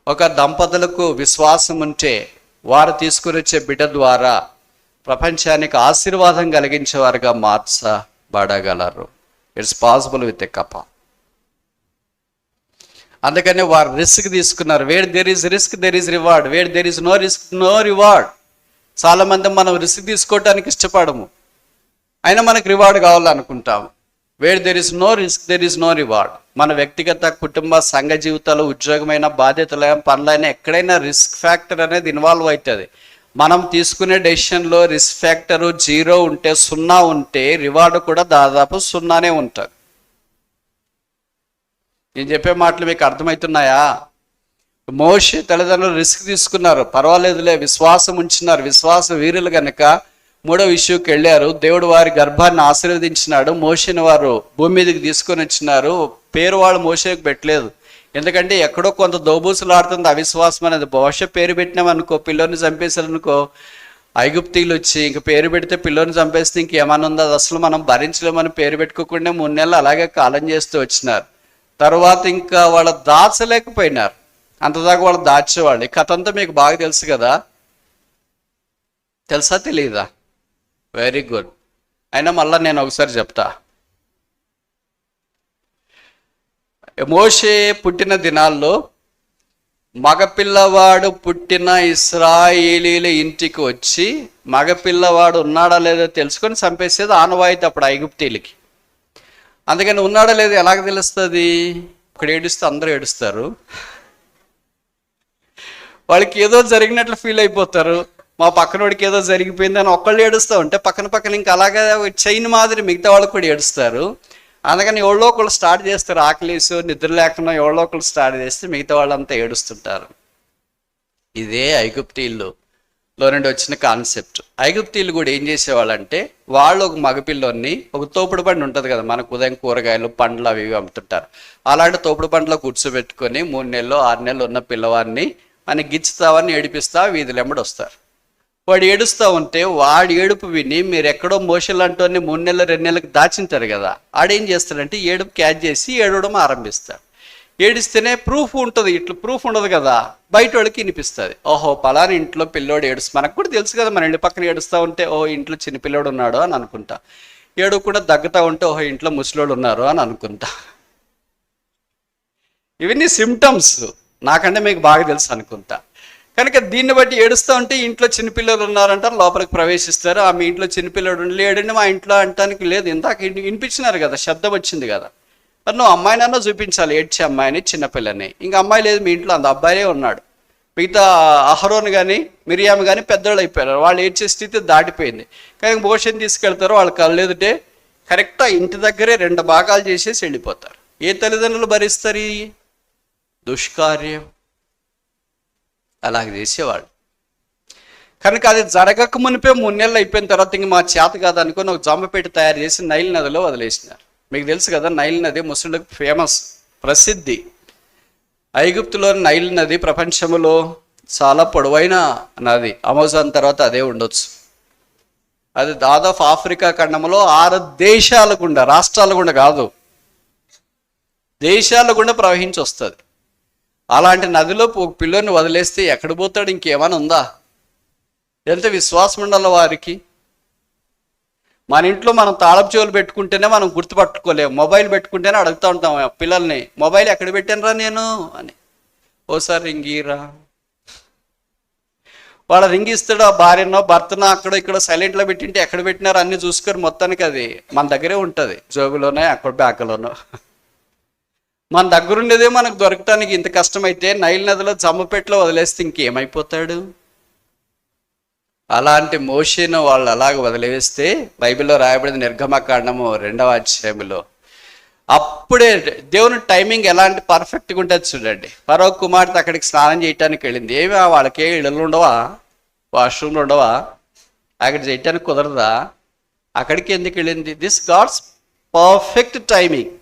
ఒక దంపతులకు విశ్వాసం ఉంటే వారు తీసుకుని వచ్చే బిడ్డ ద్వారా ప్రపంచానికి ఆశీర్వాదం కలిగించేవారుగా మార్చబడగలరు. It's possible with a couple. అందుకని వారు రిస్క్ తీసుకున్నారు. Where there is risk there is reward, where there is no risk no reward. చాలామంది మనం రిస్క్ తీసుకోవడానికి ఇష్టపడము, అయినా మనకు రివార్డ్ కావాలనుకుంటాము. Where there is no risk there is no reward. మన వ్యక్తిగత కుటుంబ సంఘ జీవితాలు, ఉద్యోగమైన, బాధ్యతలైన, పనులైనా ఎక్కడైనా రిస్క్ ఫ్యాక్టర్ అనేది ఇన్వాల్వ్ అవుతుంది. మనం తీసుకునే డెసిషన్లో రిస్క్ ఫ్యాక్టరు 0 ఉంటే, 0 ఉంటే రివార్డు కూడా దాదాపు 0నే ఉంటుంది. నేను చెప్పే మాటలు మీకు అర్థమవుతున్నాయా? మోషే తల్లిదండ్రులు రిస్క్ తీసుకున్నారు, పర్వాలేదులే, విశ్వాసం ఉంచినారు, విశ్వాస వీరులు కనుక మూడో ఇష్యూకి వెళ్ళారు. దేవుడు వారి గర్భాన్ని ఆశీర్వదించినాడు. మోషేని వారు భూమి మీదకి తీసుకొని వచ్చినారు. పేరు వాళ్ళు మోషేకి పెట్టలేదు, ఎందుకంటే ఎక్కడో కొంత దోబూసులు ఆడుతుంది అవిశ్వాసం అనేది. బహుశా పేరు పెట్టినామనుకో, పిల్లోని చంపేశారనుకో, ఐగుప్తీయులు వచ్చి ఇంక పేరు పెడితే పిల్లోని చంపేస్తే ఇంకేమన్నా ఉందో, అది అసలు మనం భరించలేమని పేరు పెట్టుకోకుండా 3 నెలలు అలాగే కాలం చేస్తూ వచ్చినారు. తర్వాత ఇంకా వాళ్ళు దాచలేకపోయినారు, అంతదాకా వాళ్ళు దాచేవాళ్ళు. ఈ కథ అంతా మీకు బాగా తెలుసు కదా, తెలుసా తెలీదా? Very good. అయినా మళ్ళీ నేను ఒకసారి చెప్తా. మోషే పుట్టిన దినాల్లో మగపిల్లవాడు పుట్టిన ఇశ్రాయేలీల ఇంటికి వచ్చి మగపిల్లవాడు ఉన్నాడా లేదో తెలుసుకొని చంపేసేది ఆనవాయితీ అప్పుడు ఐగుప్తీయులకి. అందుకని ఉన్నాడా లేదో ఎలాగ తెలుస్తుంది? ఒకడు ఏడుస్తే అందరూ ఏడుస్తారు, వాళ్ళకి ఏదో జరిగినట్లు ఫీల్ అయిపోతారు. మా పక్కనోడికి ఏదో జరిగిపోయిందని ఒక్కళ్ళు ఏడుస్తూ ఉంటే పక్కన ఇంకా అలాగే చైన్ మాదిరి మిగతా వాళ్ళు కూడా ఏడుస్తారు. అందుకని ఎవరో ఒకళ్ళు స్టార్ట్ చేస్తారు, ఆకలేసి నిద్ర లేకుండా ఎవరో ఒకళ్ళు స్టార్ట్ చేస్తే మిగతా వాళ్ళంతా ఏడుస్తుంటారు. ఇదే ఐగుప్తీయుల్లో నుండి వచ్చిన కాన్సెప్ట్. ఐగుప్తీయులు కూడా ఏం చేసేవాళ్ళంటే, వాళ్ళు ఒక మగపిల్లోని, ఒక తోపుడు బండి ఉంటుంది కదా మనకు, ఉదయం కూరగాయలు పండ్లు అవి అమ్ముతుంటారు, అలాంటి తోపుడు బండిలో కూర్చోబెట్టుకొని 3 నెలలు 6 నెలలు ఉన్న పిల్లవాడిని మనకి గిచ్చుతావని ఏడిపిస్తా వీధులు ఎమ్మడి వస్తారు. వాడు ఏడుస్తూ ఉంటే వాడి ఏడుపు విని మీరు ఎక్కడో మోషన్ అంటోని 3 నెలలు 2 నెలలకు దాచింటారు కదా, ఆడేం చేస్తాడంటే ఏడుపు క్యాచ్ చేసి ఏడవడం ఆరంభిస్తాడు. ఏడిస్తేనే ప్రూఫ్ ఉంటుంది, ఇట్లా ప్రూఫ్ ఉండదు కదా, బయట వాళ్ళకి వినిపిస్తుంది. ఓహో పలానా ఇంట్లో పిల్లోడు ఏడుస్తుంది, మనకు కూడా తెలుసు కదా, మన ఇంటి పక్కన ఏడుస్తూ ఉంటే ఓహో ఇంట్లో చిన్న పిల్లోడు ఉన్నాడు అని అనుకుంటా. ఏడుకుండా దగ్గుతూ ఉంటే ఓహో ఇంట్లో ముసలోడు ఉన్నారు అని అనుకుంటా. ఇవన్నీ సిమ్టమ్స్, నాకంటే మీకు బాగా తెలుసు అనుకుంటా. కనుక దీన్ని బట్టి ఏడుస్తూ ఉంటే ఇంట్లో చిన్నపిల్లలు ఉన్నారంటారు, లోపలికి ప్రవేశిస్తారు. మీ ఇంట్లో చిన్నపిల్లడు లేడండి మా ఇంట్లో అంటానికి లేదు, ఇందాక వినిపించినారు కదా, శబ్దం వచ్చింది కదా, మరి నువ్వు అమ్మాయినన్నా చూపించాలి, ఏడ్చే అమ్మాయిని చిన్నపిల్లని. ఇంకా అమ్మాయి లేదు మీ ఇంట్లో, అంత అబ్బాయే ఉన్నాడు. మిగతా అహరోన్ కానీ మిరియాము కానీ పెద్దవాళ్ళు అయిపోయారు, వాళ్ళు ఏడ్చే స్థితి దాటిపోయింది. కానీ మోషన్ తీసుకెళ్తారు, వాళ్ళ కళ్ళు ఎదుటే కరెక్ట్గా ఇంటి దగ్గరే 2 భాగాలు చేసేసి వెళ్ళిపోతారు. ఏ తల్లిదండ్రులు భరిస్తారు ఈ దుష్కార్యం? అలాగే చేసేవాళ్ళు. కనుక అది జరగక మునిపే 3 నెలలు అయిపోయిన తర్వాత ఇంక మా చేత కాదనుకొని ఒక జమ్మపేట తయారు చేసి నైల్ నదిలో వదిలేసినారు. మీకు తెలుసు కదా, నైల్ నది ముస్లింలకు ఫేమస్, ప్రసిద్ధి. ఐగుప్తులోని నైల్ నది ప్రపంచంలో చాలా పొడవైన నది, అమెజాన్ తర్వాత అదే ఉండొచ్చు. అది దాదాపు ఆఫ్రికా ఖండంలో 6 దేశాల గుండా, రాష్ట్రాల గుండా కాదు, దేశాల గుండా ప్రవహించి వస్తుంది. అలాంటి నదిలో ఒక పిల్లోని వదిలేస్తే ఎక్కడ పోతాడు? ఇంకేమైనా ఉందా? ఎంత విశ్వాసం ఉండాలి వారికి. మన ఇంట్లో మనం తాళపు చెవులు పెట్టుకుంటేనే మనం గుర్తుపట్టుకోలేము, మొబైల్ పెట్టుకుంటేనే అడుగుతూ ఉంటాం పిల్లల్ని, మొబైల్ ఎక్కడ పెట్టానురా నేను అని. ఓసారి రింగిరా, వాడు రింగిస్తాడు, ఆ భార్యనో భర్తనో అక్కడ ఇక్కడ సైలెంట్లో పెట్టింటే ఎక్కడ పెట్టినారో అన్నీ చూసుకొని మొత్తానికి అది మన దగ్గరే ఉంటుంది, జోబులోనే అక్కడ బ్యాగ్లోనో. మన దగ్గరుండేదే మనకు దొరకటానికి ఇంత కష్టమైతే నైల్ నదిలో జమ్మపెట్టలో వదిలేస్తే ఇంకేమైపోతాడు? అలాంటి మోషేను వాళ్ళు అలాగ వదిలేస్తే బైబిల్లో రాయబడింది నిర్గమకాండము 2వ అధ్యాయంలో. అప్పుడే దేవుని టైమింగ్ ఎలాంటి పర్ఫెక్ట్గా ఉంటుంది చూడండి. ఫరో కుమార్తె అక్కడికి స్నానం చేయటానికి వెళ్ళింది. ఏమి వాళ్ళకే ఇళ్ళు ఉండవా, వాష్రూమ్లు ఉండవా, అక్కడ చేయటానికి కుదరదా? అక్కడికి ఎందుకు వెళ్ళింది? This God's perfect timing.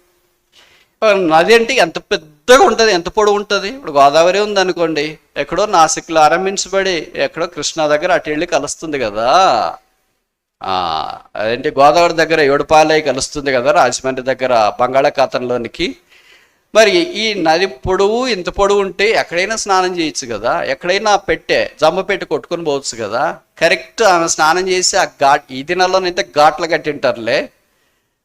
నది అంటే ఎంత పెద్దగా ఉంటుంది, ఎంత పొడవు ఉంటుంది. ఇప్పుడు గోదావరి ఉంది అనుకోండి, ఎక్కడో నాసిక్లో ఆరంభించబడి ఎక్కడో కృష్ణా దగ్గర అటు వెళ్ళి కలుస్తుంది కదా. అదేంటి గోదావరి దగ్గర ఏడుపాలై కలుస్తుంది కదా, రాజమండ్రి దగ్గర బంగాళాఖాతంలోనికి. మరి ఈ నది పొడవు ఇంత పొడవు ఉంటే ఎక్కడైనా స్నానం చేయొచ్చు కదా, ఎక్కడైనా జమ్మ పెట్టి కొట్టుకొని పోవచ్చు కదా. కరెక్ట్ ఆమె స్నానం చేసి ఆ ఈ దినాల్లోనైతే ఘాట్లు కట్టింటారులే,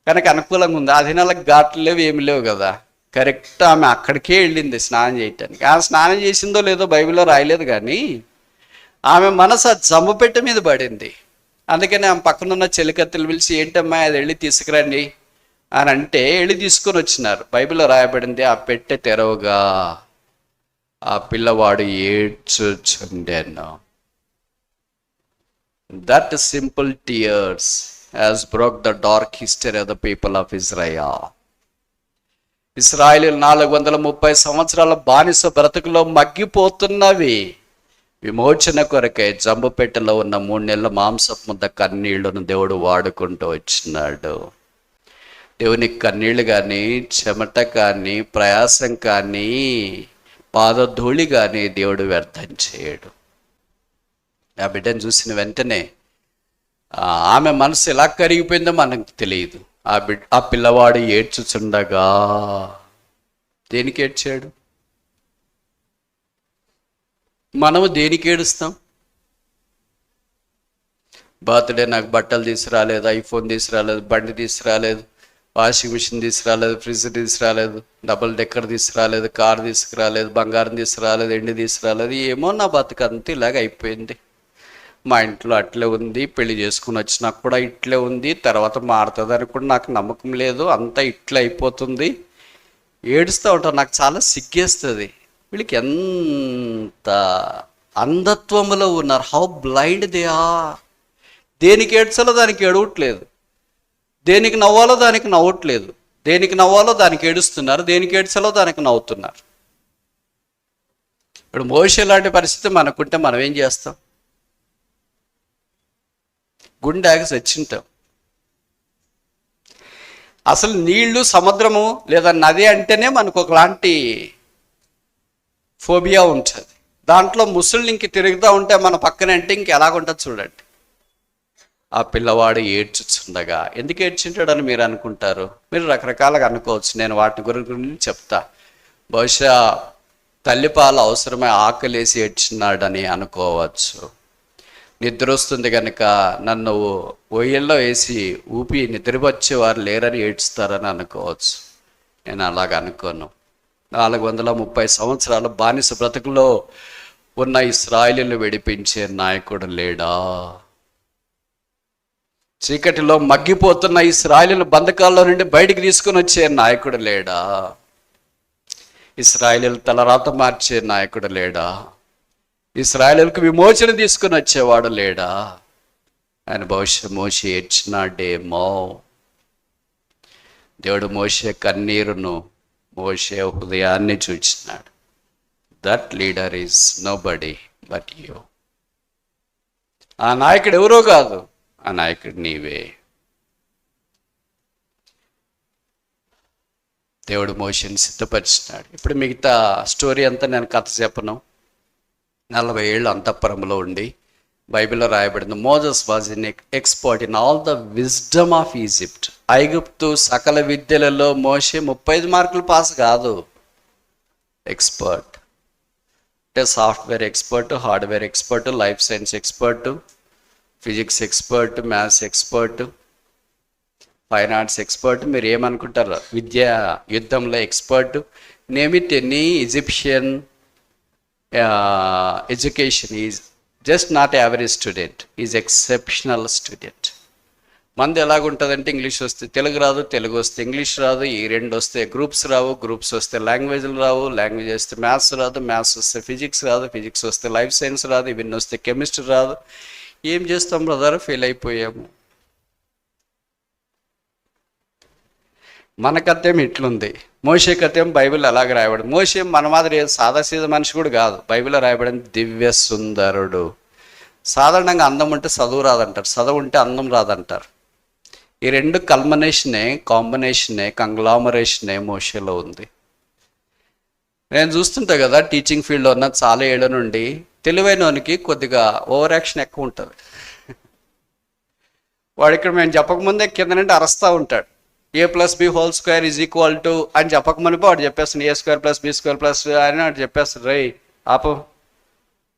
కనుక అనుకూలంగా ఉంది. ఆ దినాలకు ఘాట్లు లేవు, ఏమి లేవు కదా. కరెక్ట్ ఆమె అక్కడికే వెళ్ళింది స్నానం చేయటానికి. ఆమె స్నానం చేసిందో లేదో బైబిల్లో రాయలేదు, కానీ ఆమె మనసు ఆ జమ్మపెట్ట మీద పడింది. అందుకని ఆమె పక్కనున్న చెలికత్తెలు పిలిచి ఏంటమ్మా అది వెళ్ళి తీసుకురండి అని అంటే వెళ్ళి తీసుకొని వచ్చినారు. బైబిల్లో రాయబడింది, ఆ పెట్టె తెరవగా ఆ పిల్లవాడు ఏడ్చుచుండెను. That simple tears has broke the dark history of the people of Israel. ఇశ్రాయేలు 430 సంవత్సరాల బానిస బ్రతుకులో మగ్గిపోతున్నవి. విమోచన కొరకై జంబుపెట్టెలో ఉన్న 3 నెలల మాంసపు ముద్ద కన్నీళ్లను దేవుడు వాడుకుంటూ వచ్చినాడు. దేవునికి కన్నీళ్లు కానీ, చెమట కానీ, ప్రయాసం కానీ, పాదధూళి కానీ దేవుడు వ్యర్థం చేయడు. ఆ బిడ్డను చూసిన వెంటనే ఆమె మనసు ఎలా కరిగిపోయిందో మనకు తెలియదు. ఆ పిల్లవాడు ఏడ్చుచుండగా, దేనికి ఏడ్చాడు? మనము దేనికి ఏడుస్తాం? బర్త్డే నాకు బట్టలు తీసుకురాలేదు, ఐఫోన్ తీసుకురాలేదు, బండి తీసుకురాలేదు, వాషింగ్ మిషన్ తీసుకురాలేదు, ఫ్రిడ్జ్ తీసుకురాలేదు, డబుల్ డెక్కర్ తీసుకురాలేదు, కారు తీసుకురాలేదు, బంగారం తీసుకురాలేదు, ఎండి తీసుకురాలేదు. ఏమో నా బతుకంతా ఇలాగ అయిపోయింది. మా ఇంట్లో అట్లే ఉంది, పెళ్లి చేసుకుని వచ్చినా కూడా ఇట్లే ఉంది, తర్వాత మారుతుందని కూడా నాకు నమ్మకం లేదు, అంతా ఇట్లా అయిపోతుంది. ఏడుస్తూ ఉంటాను, నాకు చాలా సిగ్గేస్తుంది. వీళ్ళకి ఎంత అంధత్వములో ఉన్నారు, హౌ బ్లైండ్ దే ఆర్. దేనికి ఏడ్చాలో దానికి ఏడవట్లేదు, దేనికి నవ్వాలో దానికి నవ్వట్లేదు, దేనికి నవ్వాలో దానికి ఏడుస్తున్నారు, దేనికి ఏడ్చాలో దానికి నవ్వుతున్నారు. ఇప్పుడు మోషే లాంటి పరిస్థితి మనకుంటే మనం ఏం చేస్తాం? గుండెకి చచ్చింటాం. అసలు నీళ్లు, సముద్రము లేదా నది అంటేనే మనకు ఒకలాంటి ఫోబియా ఉంటుంది. దాంట్లో ముసళ్ళు ఇంక తిరుగుతూ ఉంటే మన పక్కన అంటే ఇంక ఎలాగుంటుంది చూడండి. ఆ పిల్లవాడు ఏడ్చుచుండగా, ఎందుకు ఏడ్చుంటాడని మీరు అనుకుంటారు? మీరు రకరకాలుగా అనుకోవచ్చు, నేను వాటి గురించి చెప్తా. బహుశా తల్లిపాలు అవసరమై ఆకలేసి ఏడ్చున్నాడని అనుకోవచ్చు. నిద్ర వస్తుంది కనుక నన్ను ఒయ్యల్లో వేసి ఊపి నిద్రపచ్చేవారు లేరని ఏడ్చుతారని అనుకోవచ్చు. నేను అలాగ అనుకోను. 430 సంవత్సరాల బానిస బ్రతుకులో ఉన్న ఇశ్రాయేలును విడిపించే నాయకుడు లేడా? చీకటిలో మగ్గిపోతున్న ఇశ్రాయేలు బంధకాల్లో నుండి బయటికి తీసుకుని వచ్చే నాయకుడు లేడా? ఇశ్రాయేలు తలరాత మార్చే నాయకుడు లేడా? ఇశ్రాయేలుకు విమోచన తీసుకుని వచ్చేవాడు లేడా? ఆయన బహుశా మోషే ఏడ్చినాడేమో. దేవుడు మోషే కన్నీరును, మోషే హృదయాన్ని చూచినాడు. That leader is nobody but you. ఆ నాయకుడు ఎవరో కాదు, ఆ నాయకుడు నీవే. దేవుడు మోషేని సిద్ధపరిచినాడు. ఇప్పుడు మిగతా స్టోరీ అంతా నేను కథ చెప్పను. 40 ఏళ్ళు అంతఃపురంలో ఉండి బైబిల్లో రాయబడింది, Moses was in expert in all the wisdom of Egypt. ఐగుప్తు సకల విద్యలలో మోషే 35 మార్కులు పాస్ కాదు, ఎక్స్పర్ట్. అంటే software expert, hardware expert, life science expert, physics expert, maths expert, fine arts expert. మీరు ఏమనుకుంటారు? విద్యా యుద్ధంలో expert. Name it any Egyptian education is just not average student, is exceptional student. మంది ఎలాగుంటుందంటే ఇంగ్లీష్ వస్తే తెలుగు రాదు, తెలుగు వస్తే ఇంగ్లీష్ రాదు, ఈ రెండు వస్తే గ్రూప్స్ రావు, గ్రూప్స్ వస్తే లాంగ్వేజ్లు రావు, లాంగ్వేజ్ వస్తే మ్యాథ్స్ రాదు, మ్యాథ్స్ వస్తే ఫిజిక్స్ రాదు, ఫిజిక్స్ వస్తే లైఫ్ సైన్స్ రాదు, ఇవన్నీ వస్తే కెమిస్ట్రీ రాదు. ఏం చేస్తాం బ్రదర్? ఫెయిల్ అయిపోయాము. మన కథేం ఇట్లుంది, మోషే కథేం బైబిల్ అలాగ రాయబడింది. మోషే మన మాదిరి సాదాసీద మనిషి కూడా కాదు. బైబిల్లో రాయబడింది దివ్య సుందరుడు. సాధారణంగా అందం ఉంటే చదువు రాదంటారు, చదువు ఉంటే అందం రాదంటారు. ఈ రెండు కాంబినేషనే కంగ్లామరేషనే మోషేలో ఉంది. నేను చూస్తుంటా కదా, టీచింగ్ ఫీల్డ్లో ఉన్న చాలా ఏళ్ళ నుండి తెలివైనోనికి కొద్దిగా ఓవర్ యాక్షన్ ఎక్కువ ఉంటుంది. వాడు ఇక్కడ మేము చెప్పకముందే కింద నుండి అరస్తూ ఉంటాడు. a+b² అని చెప్పకమునిపో వాడు చెప్పేస్తాను a²+b² అని వాడు చెప్పేస్తాడు. రై ఆపు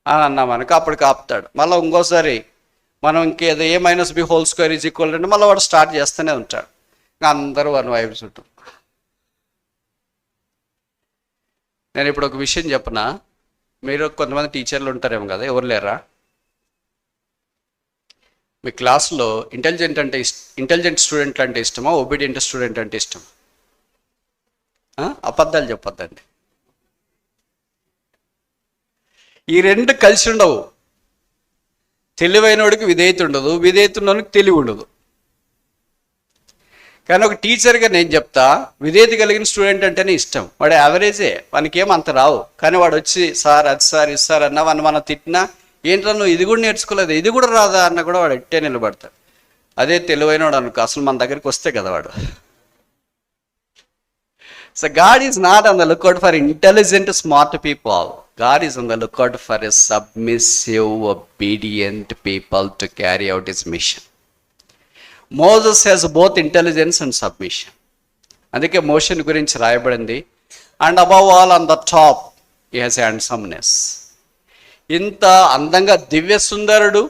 అని అన్నామనుక అప్పటికి ఆపుతాడు. మళ్ళీ ఇంకోసారి మనం ఇంకేదో a-b² అంటే మళ్ళీ వాడు స్టార్ట్ చేస్తూనే ఉంటాడు. ఇంకా అందరూ వన్ వైపు చుట్టూ. నేను ఇప్పుడు ఒక విషయం చెప్పనా, మీరు కొంతమంది టీచర్లు ఉంటారేమో కదా, ఎవరు లేరా? మీ క్లాస్లో ఇంటెలిజెంట్ స్టూడెంట్లు అంటే ఇష్టమా, ఒబీడియంట్ స్టూడెంట్ అంటే ఇష్టం? అబద్ధాలు చెప్పొద్దండి. ఈ రెండు కలిసి ఉండవు. తెలివైనోడికి విధేయత ఉండదు, విధేయతున్నోడికి తెలివి ఉండదు. కానీ ఒక టీచర్గా నేను చెప్తా, విధేయత కలిగిన స్టూడెంట్ అంటేనే ఇష్టం. వాడు యావరేజే, వానికి ఏం అంత రావు. కానీ వాడు వచ్చి సార్ అది సార్ ఇది సార్ అన్నా, మనం తిట్టినా ఏంట్రా నువ్వు ఇది కూడా నేర్చుకోలేదు, ఇది కూడా రాదా అన్న కూడా వాడు ఎట్టే నిలబడతాడు. అదే తెలివైనవాడు అనుకో, అసలు మన దగ్గరికి వస్తే కదా వాడు. So God is not on the lookout for intelligent smart people. God is on the lookout for a submissive, obedient people to carry out his mission. Moses has both intelligence and submission. అందుకే motion గురించి రాయబడింది, and above all on the top he has handsomeness. ఇంత అందంగా దివ్య సుందరుడు,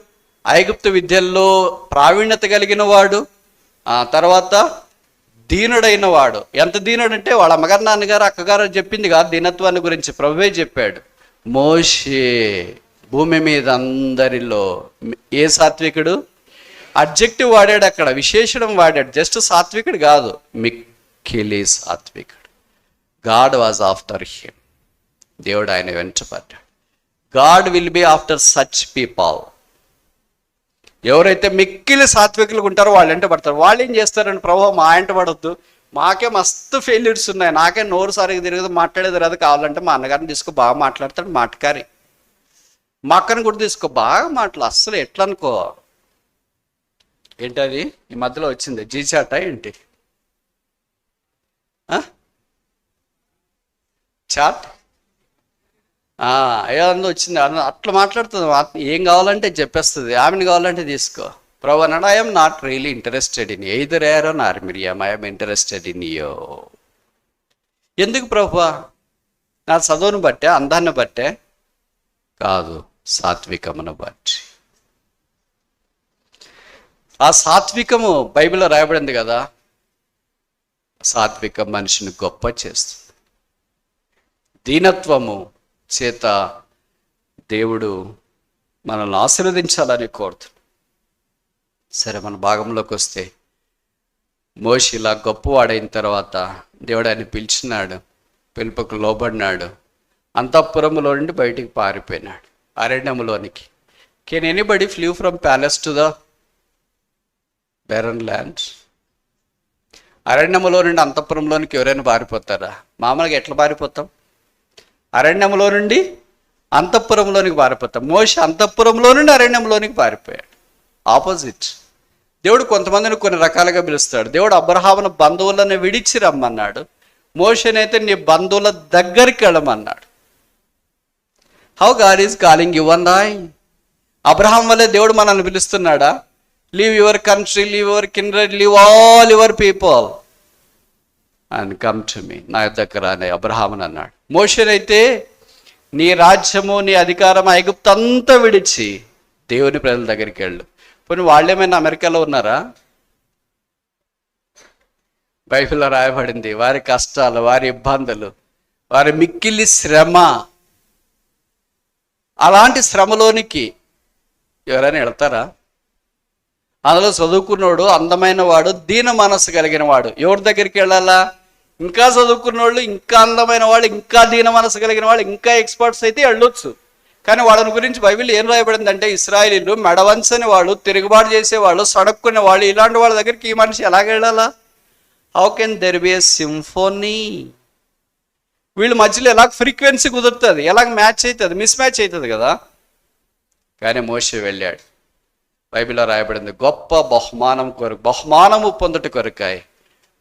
ఐగుప్తు విద్యల్లో ప్రావీణ్యత కలిగిన వాడు, తర్వాత దీనుడైన వాడు. ఎంత దీనుడంటే వాళ్ళ అమ్మగారు నాన్నగారు అక్కగారు చెప్పింది కాదు, దీనత్వాన్ని గురించి ప్రభువే చెప్పాడు. మోషే భూమి మీద అందరిలో ఏ సాత్వికుడు? అడ్జెక్టివ్ వాడాడు అక్కడ, విశేషణం వాడాడు. జస్ట్ సాత్వికుడు కాదు, మిక్కిలి సాత్వికుడు. God was after him. దేవుడు ఆయన వెంటపడ్డాడు. God will be after such people. ఎవరైతే మిక్కిలి సాత్వికులు ఉంటారో వాళ్ళు వెంట పడతారు. వాళ్ళు ఏం చేస్తారంటే, ప్రభు మా వెంట పడొద్దు, మాకే మస్తు ఫెయిల్యూర్స్ ఉన్నాయి, నాకే నోరు సరిగ్గా తిరగదు, మాట్లాడేది రాదు, కావాలంటే మా అన్నగారిని తీసుకో, బాగా మాట్లాడతాడు, మాటకారి. మా అక్కని కూడా తీసుకో, బాగా మాటలు. అస్సలు ఎట్లా అనుకో, ఏంటది ఈ మధ్యలో వచ్చింది జీచాట ఏంటి, చాట్ ఏదన్నా వచ్చింది అట్లా మాట్లాడుతుంది. ఏం కావాలంటే చెప్పేస్తుంది, ఆమెను కావాలంటే తీసుకో. ప్రభు అన్నాడు, I'm not really interested in either Aaron or Miriam, I'm interested in you. ఎందుకు ప్రభు? నా చదువును బట్టే, అందాన్ని బట్టే కాదు, సాత్వికమును బట్టి. ఆ సాత్వికము బైబిల్లో రాయబడింది కదా, సాత్వికం మనిషిని గొప్ప చేస్తుంది. దీనత్వము చేత దేవుడు మనల్ని ఆశీర్వదించాలని కోరుతున్నాడు. సరే, మన భాగంలోకి వస్తే, మోషే ఇలా గొప్పవాడైన తర్వాత దేవుడు ఆయన పిలిచినాడు, పిలుపుకు లోబడినాడు, అంతఃపురములో నుండి బయటికి పారిపోయినాడు అరణ్యములోనికి. Can anybody flee from palace to the barren land? అరణ్యములో నుండి అంతఃపురంలోనికి ఎవరైనా పారిపోతారా? మామూలుగా ఎట్లా పారిపోతాం? అరణ్యంలో నుండి అంతఃపురంలోనికి పారిపోతాం. మోషే అంతఃపురంలో నుండి అరణ్యంలోనికి పారిపోయాడు. ఆపోజిట్. దేవుడు కొంతమందిని కొన్ని రకాలుగా పిలుస్తాడు. దేవుడు అబ్రహామును బంధువులను విడిచి రమ్మన్నాడు, మోషేనైతే నీ బంధువుల దగ్గరికి వెళ్ళమన్నాడు. How God is calling you and I? Abraham వల్లే దేవుడు మనల్ని పిలుస్తున్నాడా? Leave your country, leave your kindred, leave all your people and come to me. నా దగ్గర అనే అబ్రహాముని అన్నాడు. మోషేనైతే నీ రాజ్యము, నీ అధికారం ఐగుప్తు అంతా విడిచి దేవుని ప్రజల దగ్గరికి వెళ్ళు. పోనీ వాళ్ళేమైనా అమెరికాలో ఉన్నారా? బైబిల్లో రాయబడింది వారి కష్టాలు, వారి ఇబ్బందులు, వారి మిక్కిలి శ్రమ. అలాంటి శ్రమలోనికి ఎవరైనా వెళ్తారా? అందులో చదువుకున్నోడు, అందమైన వాడు, దీన మనస్సు కలిగిన వాడు ఎవరి దగ్గరికి వెళ్ళాలా? ఇంకా చదువుకున్నోళ్ళు, ఇంకా అందమైన వాళ్ళు, ఇంకా దీన మనస్సు కలిగిన వాళ్ళు, ఇంకా ఎక్స్పర్ట్స్ అయితే వెళ్ళొచ్చు. కానీ వాళ్ళని గురించి బైబిల్ ఏం రాయబడిందంటే, ఇశ్రాయేలీలు మెడవంచని వాళ్ళు, తిరుగుబాటు చేసేవాళ్ళు, సడక్కునే వాళ్ళు, ఇలాంటి వాళ్ళ దగ్గరికి ఈ మనిషి ఎలాగ వెళ్ళాలా? How can there be a symphony? వీళ్ళ మధ్యలో ఎలాగ ఫ్రీక్వెన్సీ కుదురుతుంది, ఎలాగ మ్యాచ్ అవుతుంది, మిస్ మ్యాచ్ అవుతుంది కదా. కానీ మోషే వెళ్ళాడు. బైబిల్లో రాయబడింది, గొప్ప బహుమానము పొందుట కొరకాయి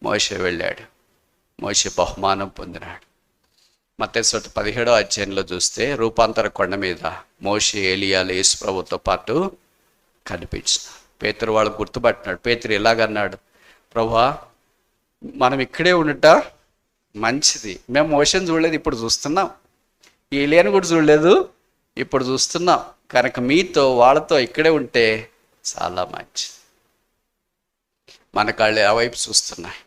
మోషే వెళ్ళాడు. మోషే బహుమానం పొందినాడు. మత్తయి 17వ అధ్యాయంలో చూస్తే, రూపాంతర కొండ మీద మోషే, ఏలియాలు యేసు ప్రభుతో పాటు కనిపించిన పేతురు వాళ్ళు గుర్తుపట్టినాడు. పేతురు ఇలాగన్నాడు, ప్రభువా మనం ఇక్కడే ఉండట మంచిది. మేము మోషేని చూడలేదు, ఇప్పుడు చూస్తున్నాం. ఏలియాని కూడా చూడలేదు, ఇప్పుడు చూస్తున్నాం. కనుక మీతో వాళ్ళతో ఇక్కడే ఉంటే చాలా మంచిది. మన కళ్ళు ఆ వైపు చూస్తున్నాయి,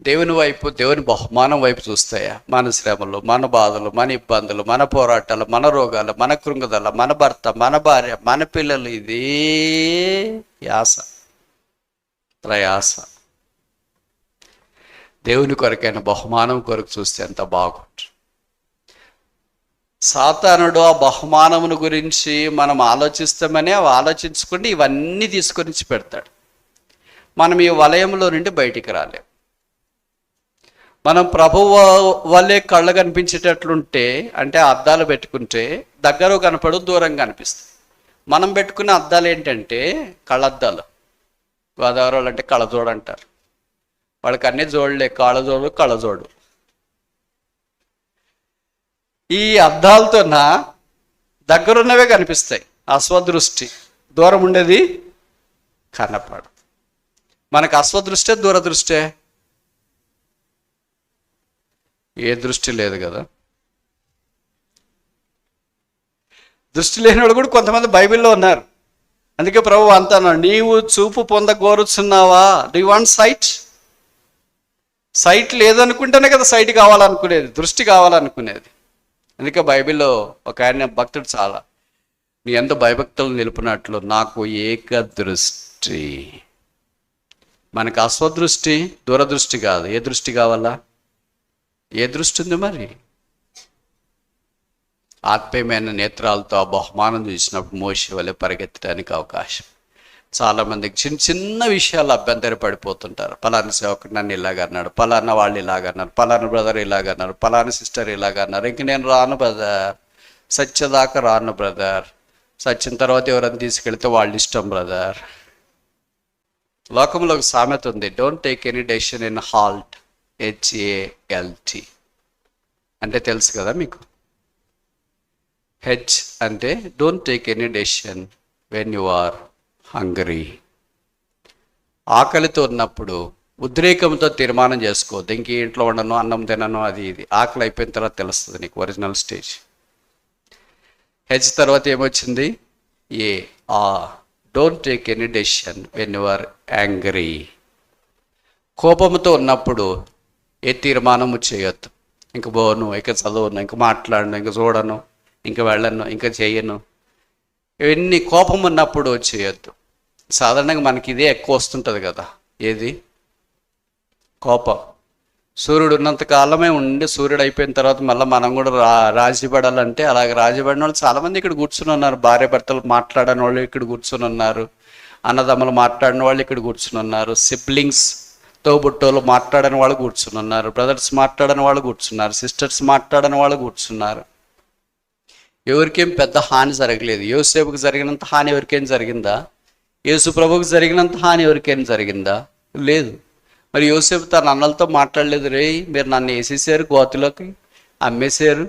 దేవుని వైపు, దేవుని బహుమానం వైపు చూస్తాయా? మన శ్రమలు, మన బాధలు, మన ఇబ్బందులు, మన పోరాటాలు, మన రోగాలు, మన కృంగుదల, మన భర్త, మన భార్య, మన పిల్లలు, ఇదే యాస, ప్రయాస. దేవుని కొరకైన బహుమానం కొరకు చూస్తే ఎంత బాగుంటుంది. సాతానుడు ఆ బహుమానమును గురించి మనం ఆలోచిస్తామని ఆలోచించుకుంటే ఇవన్నీ తీసుకొని పెడతాడు. మనం ఈ వలయంలో నుండి బయటికి రాలేం. మనం ప్రభువు వల్లే కళ్ళు కనిపించేటట్లుంటే, అంటే అద్దాలు పెట్టుకుంటే దగ్గర కనపడు, దూరం కనిపిస్తాయి. మనం పెట్టుకునే అద్దాలు ఏంటంటే కళ్ళద్దాలు. గోదావరి వాళ్ళు అంటే కళ్ళజోడు అంటారు. వాళ్ళకి అన్నీ జోడులే, కాళ్ళజోడు, కళ్ళజోడు. ఈ అద్దాలతో దగ్గరున్నవే కనిపిస్తాయి, అస్వదృష్టి. దూరం ఉండేది కనపడదు. మనకు అస్వదృష్టే, దూరదృష్టే? ఏ దృష్టి లేదు కదా. దృష్టి లేని వాళ్ళు కూడా కొంతమంది బైబిల్లో ఉన్నారు. అందుకే ప్రభువు అంటున్నాడు, నీవు చూపు పొందగోరుచున్నావా? Do you want sight? Sight లేదనుకుంటేనే కదా సైట్ కావాలనుకునేది, దృష్టి కావాలనుకునేది. అందుకే బైబిల్లో ఒక ఆయన భక్తుడు చాలా, నీ ఎంత భయభక్తులు నిలుపునట్లు నాకు ఏక దృష్టి. మనకు అస్వదృష్టి, దూరదృష్టి కాదు. ఏ దృష్టి కావాలా? ఏ దృష్టి ఉంది మరి? ఆత్మీయమైన నేత్రాలతో ఆ బహుమానం చూసినప్పుడు మోషే వలె పరిగెత్తడానికి అవకాశం. చాలామందికి చిన్న చిన్న విషయాలు అభ్యంతర పడిపోతుంటారు. పలానా సేవకుడు నన్ను ఇలాగన్నాడు, పలానా వాళ్ళు ఇలాగన్నారు, పలానా బ్రదర్ ఇలాగన్నారు, పలానా సిస్టర్ ఇలాగన్నారు, ఇంక నేను రాను బ్రదర్, సత్యదాకా రాను బ్రదర్, సచ్చిన తర్వాత ఎవరైనా తీసుకెళ్తే వాళ్ళ ఇష్టం బ్రదర్. లోకంలో ఒక సామెత ఉంది, don't take any decision in halt, HALT అంటే తెలుసు కదా మీకు. హెచ్ అంటే don't take any decision when you are hungry. ఆకలితో ఉన్నప్పుడు ఉద్రేకంతో తీర్మానం చేసుకోవద్దు, ఇంక ఇంట్లో ఉండను, అన్నం తినను, అది ఇది. ఆకలి అయిపోయిన తర్వాత తెలుస్తుంది నీకు ఒరిజినల్ స్టేజ్. హెచ్ తర్వాత ఏమొచ్చింది? ఏ ఆ don't take any decision when you are angry. కోపంతో ఉన్నప్పుడు ఏ తీర్మానము చేయొద్దు. ఇంక పోను, ఇక చదవను, ఇంక మాట్లాడను, ఇంక చూడను, ఇంక వెళ్ళను, ఇంక చేయను. ఇవన్నీ కోపం ఉన్నప్పుడు చేయొద్దు. సాధారణంగా మనకి ఇదే ఎక్కువ వస్తుంటుంది కదా, ఏది? కోపం. సూర్యుడు ఉన్నంత కాలమే ఉండి సూర్యుడు అయిపోయిన తర్వాత మళ్ళీ మనం కూడా రాజీపడాలంటే, అలాగే రాజీపడిన వాళ్ళు చాలామంది ఇక్కడ కూర్చుని ఉన్నారు. భార్య భర్తలు మాట్లాడని వాళ్ళు ఇక్కడ కూర్చుని ఉన్నారు. అన్నదమ్ములు మాట్లాడిన వాళ్ళు ఇక్కడ కూర్చుని ఉన్నారు. సిబ్లింగ్స్ తోబుట్టోళ్ళు మాట్లాడని వాళ్ళు కూర్చుని ఉన్నారు. బ్రదర్స్ మాట్లాడని వాళ్ళు కూర్చున్నారు. సిస్టర్స్ మాట్లాడని వాళ్ళు కూర్చున్నారు. ఎవరికేం పెద్ద హాని జరగలేదు. యోసేపుకి జరిగినంత హాని ఎవరికేం జరిగిందా? యేసు ప్రభువుకి జరిగినంత హాని ఎవరికైనా జరిగిందా? లేదు. మరి యోసేపు తన అన్నలతో మాట్లాడలేదు. రే, మీరు నన్ను వేసేసారు, గోతిలోకి అమ్మేశారు,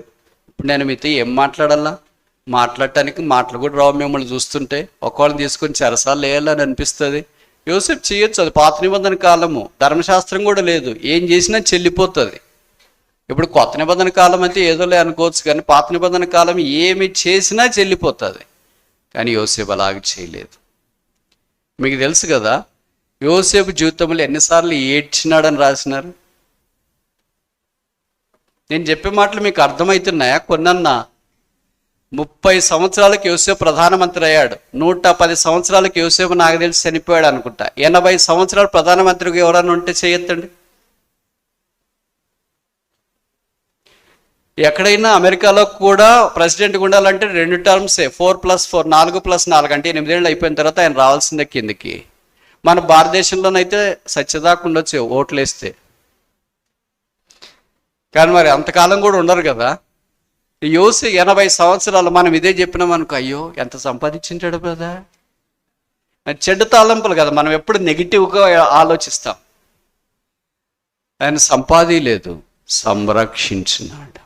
ఇప్పుడు నేను మీతో ఏం మాట్లాడాలా? మాట్లాడటానికి మాటలు కూడా రావు మిమ్మల్ని చూస్తుంటే. ఒకళ్ళని తీసుకొని చెరసాలు వేయాలని అనిపిస్తుంది. యోసేపు చేయొచ్చు, అది పాత నిబంధన కాలము, ధర్మశాస్త్రం కూడా లేదు, ఏం చేసినా చెల్లిపోతుంది. ఇప్పుడు కొత్త నిబంధన కాలం అయితే ఏదోలే అనుకోవచ్చు, కానీ పాత నిబంధన కాలం ఏమి చేసినా చెల్లిపోతుంది. కానీ యోసేపు అలాగే చేయలేదు. మీకు తెలుసు కదా, యోసేపు జీవితంలో ఎన్నిసార్లు ఏడ్చినాడని రాసినారు. నేను చెప్పే మాటలు మీకు అర్థమవుతున్నాయా? కొన్నన్నా 30 సంవత్సరాలకు యోసేపు ప్రధానమంత్రి అయ్యాడు. 110 సంవత్సరాలకు యోసేపు నాకు తెలిసి చనిపోయాడు అనుకుంటా. 80 సంవత్సరాలు ప్రధానమంత్రికి ఎవరైనా ఉంటే చేయొద్దండి. ఎక్కడైనా అమెరికాలో కూడా ప్రెసిడెంట్గా ఉండాలంటే 2 టర్మ్సే, 4+4, 4+4, అంటే 8 ఏళ్ళు అయిపోయిన తర్వాత ఆయన రావాల్సిందే కిందకి. మన భారతదేశంలోనైతే సత్యదాకా ఉండొచ్చు ఓట్లు వేస్తే, కానీ మరి అంతకాలం కూడా ఉండరు కదా. యోసే 80 సంవత్సరాలు మనం ఇదే చెప్పినాం అనుకో, అయ్యో ఎంత సంపాదించింటాడు కదా. చెడ్డ తలంపులు కదా, మనం ఎప్పుడు నెగిటివ్గా ఆలోచిస్తాం. ఆయన సంపాదించలేదు, సంరక్షించినాడు.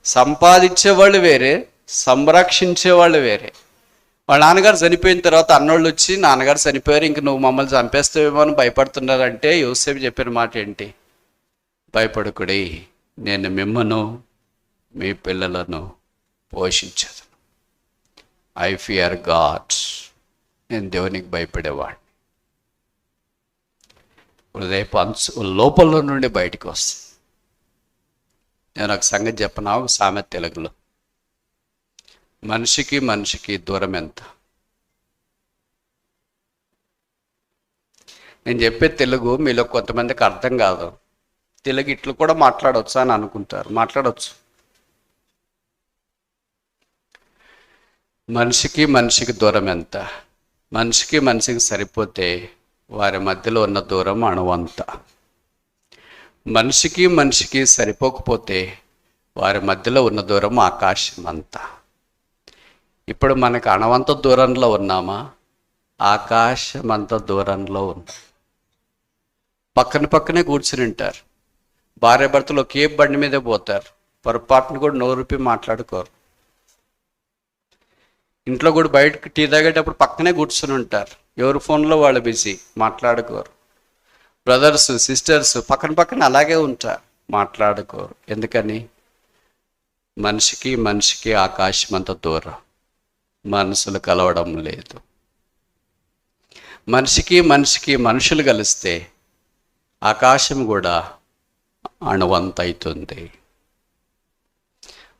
సంపాదించేవాళ్ళు వేరే, సంరక్షించేవాళ్ళు వేరే. వాళ్ళ నాన్నగారు చనిపోయిన తర్వాత అన్నోళ్ళు వచ్చి, నాన్నగారు చనిపోయారు, ఇంక నువ్వు మమ్మల్ని చంపేస్తావేమో అని భయపడుతున్నారంటే యోసేపు చెప్పిన మాట ఏంటి? భయపడకుడి, నేను మిమ్మను మీ పిల్లలను పోషించదు. I fear God. నేను దేవునికి భయపడేవాడిని. రేపు లోపల నుండి బయటికి వస్తాను. నేను ఒక సంగతి చెప్పనా, ఒక సామెత తెలుగులో. మనిషికి మనిషికి దూరం ఎంత? నేను చెప్పే తెలుగు మీలో కొంతమందికి అర్థం కాదు. తెలుగు ఇట్లు కూడా మాట్లాడవచ్చు అని అనుకుంటారు, మాట్లాడవచ్చు. మనిషికి మనిషికి దూరం ఎంత? మనిషికి మనిషికి సరిపోతే వారి మధ్యలో ఉన్న దూరం అణువంత. మనిషికి మనిషికి సరిపోకపోతే వారి మధ్యలో ఉన్న దూరం ఆకాశం అంతా. ఇప్పుడు మనకు అణవంత దూరంలో ఉన్నామా? ఆకాశం అంత దూరంలో ఉన్నాం. పక్కన పక్కనే కూర్చుని ఉంటారు. భార్య భర్తలు ఒకే బండి మీదే పోతారు, పొరపాటును కూడా నోరుపి మాట్లాడుకోరు. ఇంట్లో కూడా బయటకు టీ తాగేటప్పుడు పక్కనే కూర్చుని ఉంటారు, ఎవరి ఫోన్లో వాళ్ళు బిజీ, మాట్లాడుకోరు. బ్రదర్స్ సిస్టర్స్ పక్కన పక్కన అలాగే ఉంటారు, మాట్లాడుకోరు. ఎందుకని? మనిషికి మనిషికి ఆకాశం అంత దూరం, మనసులు కలవడం లేదు. మనిషికి మనిషికి మనుషులు కలిస్తే ఆకాశం కూడా అణువంత అవుతుంది.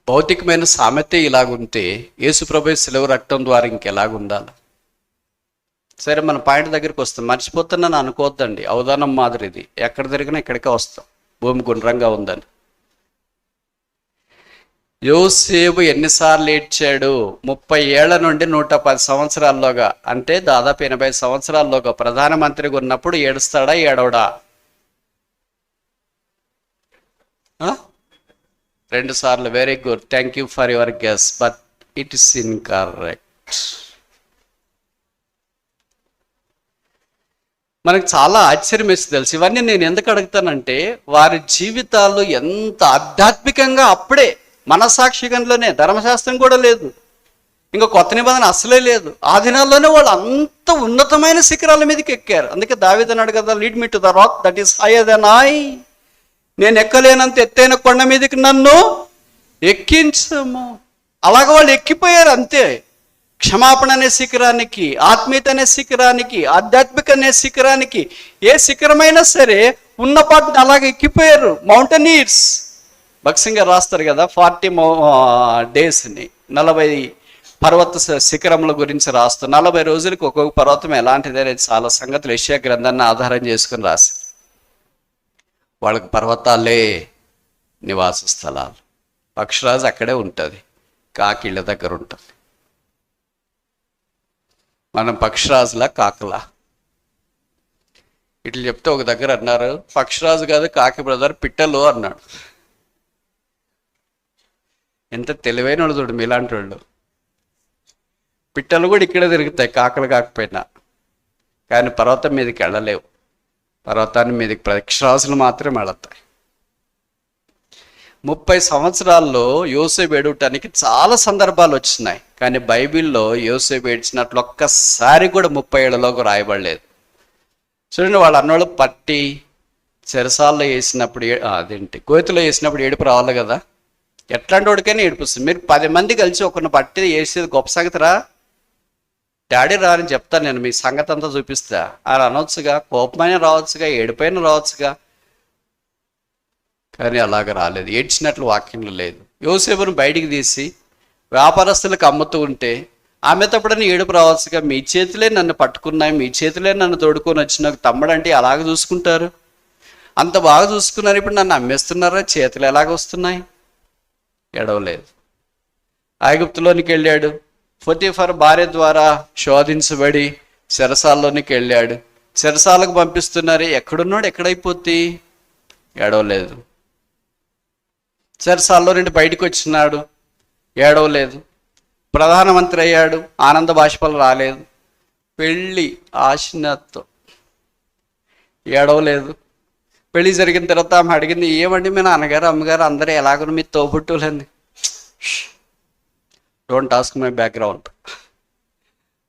భౌతికమైన సామెత ఇలాగుంటే యేసుప్రభు శిలువ రక్తం ద్వారా ఇంకెలాగుండాలి? సరే, మన పాయింట్ దగ్గరికి వస్తాం. మర్చిపోతున్నాను అనుకోవద్దండి, అవధానం మాదిరిది. ఎక్కడ తిరిగినా ఇక్కడికే వస్తాం, భూమి గుండ్రంగా ఉందని. యోసేపు ఎన్నిసార్లు ఏడ్చాడు? 30 ఏళ్ల నుండి 110 సంవత్సరాల్లోగా, అంటే దాదాపు 80 సంవత్సరాల్లోగా ప్రధానమంత్రిగా ఉన్నప్పుడు ఏడుస్తాడా ఏడవడా? 2 సార్లు. Very good, thank you for your guess, but it is incorrect. మనకు చాలా ఆశ్చర్యం వేసి తెలుసు. ఇవన్నీ నేను ఎందుకు అడుగుతానంటే, వారి జీవితాలు ఎంత ఆధ్యాత్మికంగా అప్పుడే మనస్సాక్షి గనిలోనే, ధర్మశాస్త్రం కూడా లేదు, ఇంకా కొత్త నిబంధన అసలే లేదు. ఆ దినాల్లోనే వాళ్ళు అంత ఉన్నతమైన శిఖరాల మీదకి ఎక్కారు. అందుకే దావీదు అన్నాడు కదా, lead me to the rock that is higher than I. నేను ఎక్కలేనంత ఎత్తైన కొండ మీదకి నన్ను ఎక్కించము. అలాగ వాళ్ళు ఎక్కిపోయారు అంతే. క్షమాపణ అనే శిఖరానికి, ఆత్మీయత అనే శిఖరానికి, ఆధ్యాత్మిక అనే శిఖరానికి, ఏ శిఖరమైనా సరే ఉన్న పాటని అలాగే ఎక్కిపోయారు మౌంటనీర్స్. భక్సింగ్ గారు రాస్తారు కదా 40 డేస్ని, 40 పర్వత శిఖరముల గురించి రాస్తూ 40 రోజులకి ఒక్కొక్క పర్వతం ఎలాంటిదనేది చాలా సంగతులు యెషయా గ్రంథాన్ని ఆధారం చేసుకుని రాశారు. వాళ్ళకి పర్వతాలే నివాస స్థలాలు. పక్షిరాజు అక్కడే ఉంటుంది, కాకి ఇళ్ళ దగ్గర ఉంటుంది. మనం పక్షిరాజులా కాకలా? ఇట్లా చెప్తే ఒక దగ్గర అన్నారు, పక్షిరాజు కాదు కాకి బ్రదర్, పిట్టలు అన్నాడు. ఎంత తెలివైన వాళ్ళు చూడు మీలాంటి వాళ్ళు. పిట్టలు కూడా ఇక్కడే తిరుగుతాయి కాకలు కాకపోయినా, కానీ పర్వతం మీదకి వెళ్ళలేవు. పర్వతాన్ని మీదకి పక్షిరాజులు మాత్రమే వెళతాయి. 30 సంవత్సరాల్లో యోసేపు ఏడవటానికి చాలా సందర్భాలు వచ్చినాయి, కానీ బైబిల్లో యోసేపు ఏడ్చినట్లు ఒక్కసారి కూడా 30 ఏళ్లలోకి రాయబడలేదు. చూడండి, వాళ్ళు అన్నోళ్ళు పట్టి చెరసాల్లో వేసినప్పుడు గోతిలో వేసినప్పుడు ఏడుపు రావాలి కదా. ఎట్లాంటి వాడికైనా ఏడిపిస్తుంది. మీరు 10 మంది కలిసి ఒకరిని పట్టి వేసేది గొప్ప సంగతిరా, డాడీ రాని చెప్తాను నేను, మీ సంగతి అంతా చూపిస్తా అని అనొచ్చుగా, కోపమైన రావచ్చుగా, ఏడిపోయిన రావచ్చుగా, కానీ అలాగ రాలేదు. ఏడ్చినట్లు వాక్యంలో లేదు. యోసేపును బయటికి తీసి వ్యాపారస్తులకు అమ్ముతూ ఉంటే ఆమెతప్పుడని ఏడుపు రావచ్చుగా, మీ చేతులే నన్ను పట్టుకున్నాయి, మీ చేతులే నన్ను తోడుకొని వచ్చిన తమ్ముడంటే అలాగ చూసుకుంటారు, అంత బాగా చూసుకున్నారు, ఇప్పుడు నన్ను అమ్మేస్తున్నారా, చేతులు ఎలాగ వస్తున్నాయి? ఏడవలేదు. ఐగుప్తులోనికి వెళ్ళాడు, పొతీఫర్ భార్య ద్వారా శోధించబడి చెరసాల్లోనికి వెళ్ళాడు. చెరసాలకు పంపిస్తున్నారు, ఎక్కడున్నాడు, ఎక్కడైపోతే? ఏడవలేదు. చెరసాల్లో నుండి బయటకు వచ్చినాడు, ఏడవలేదు. ప్రధానమంత్రి అయ్యాడు, ఆనంద బాష్పాలు రాలేదు. పెళ్ళి ఆశనతో ఏడవలేదు. పెళ్ళి జరిగిన తర్వాత ఆమె అడిగింది, ఏమండి మీ నాన్నగారు అమ్మగారు అందరూ ఎలాగో మీ తోబుట్టులండి. Don't ask my background,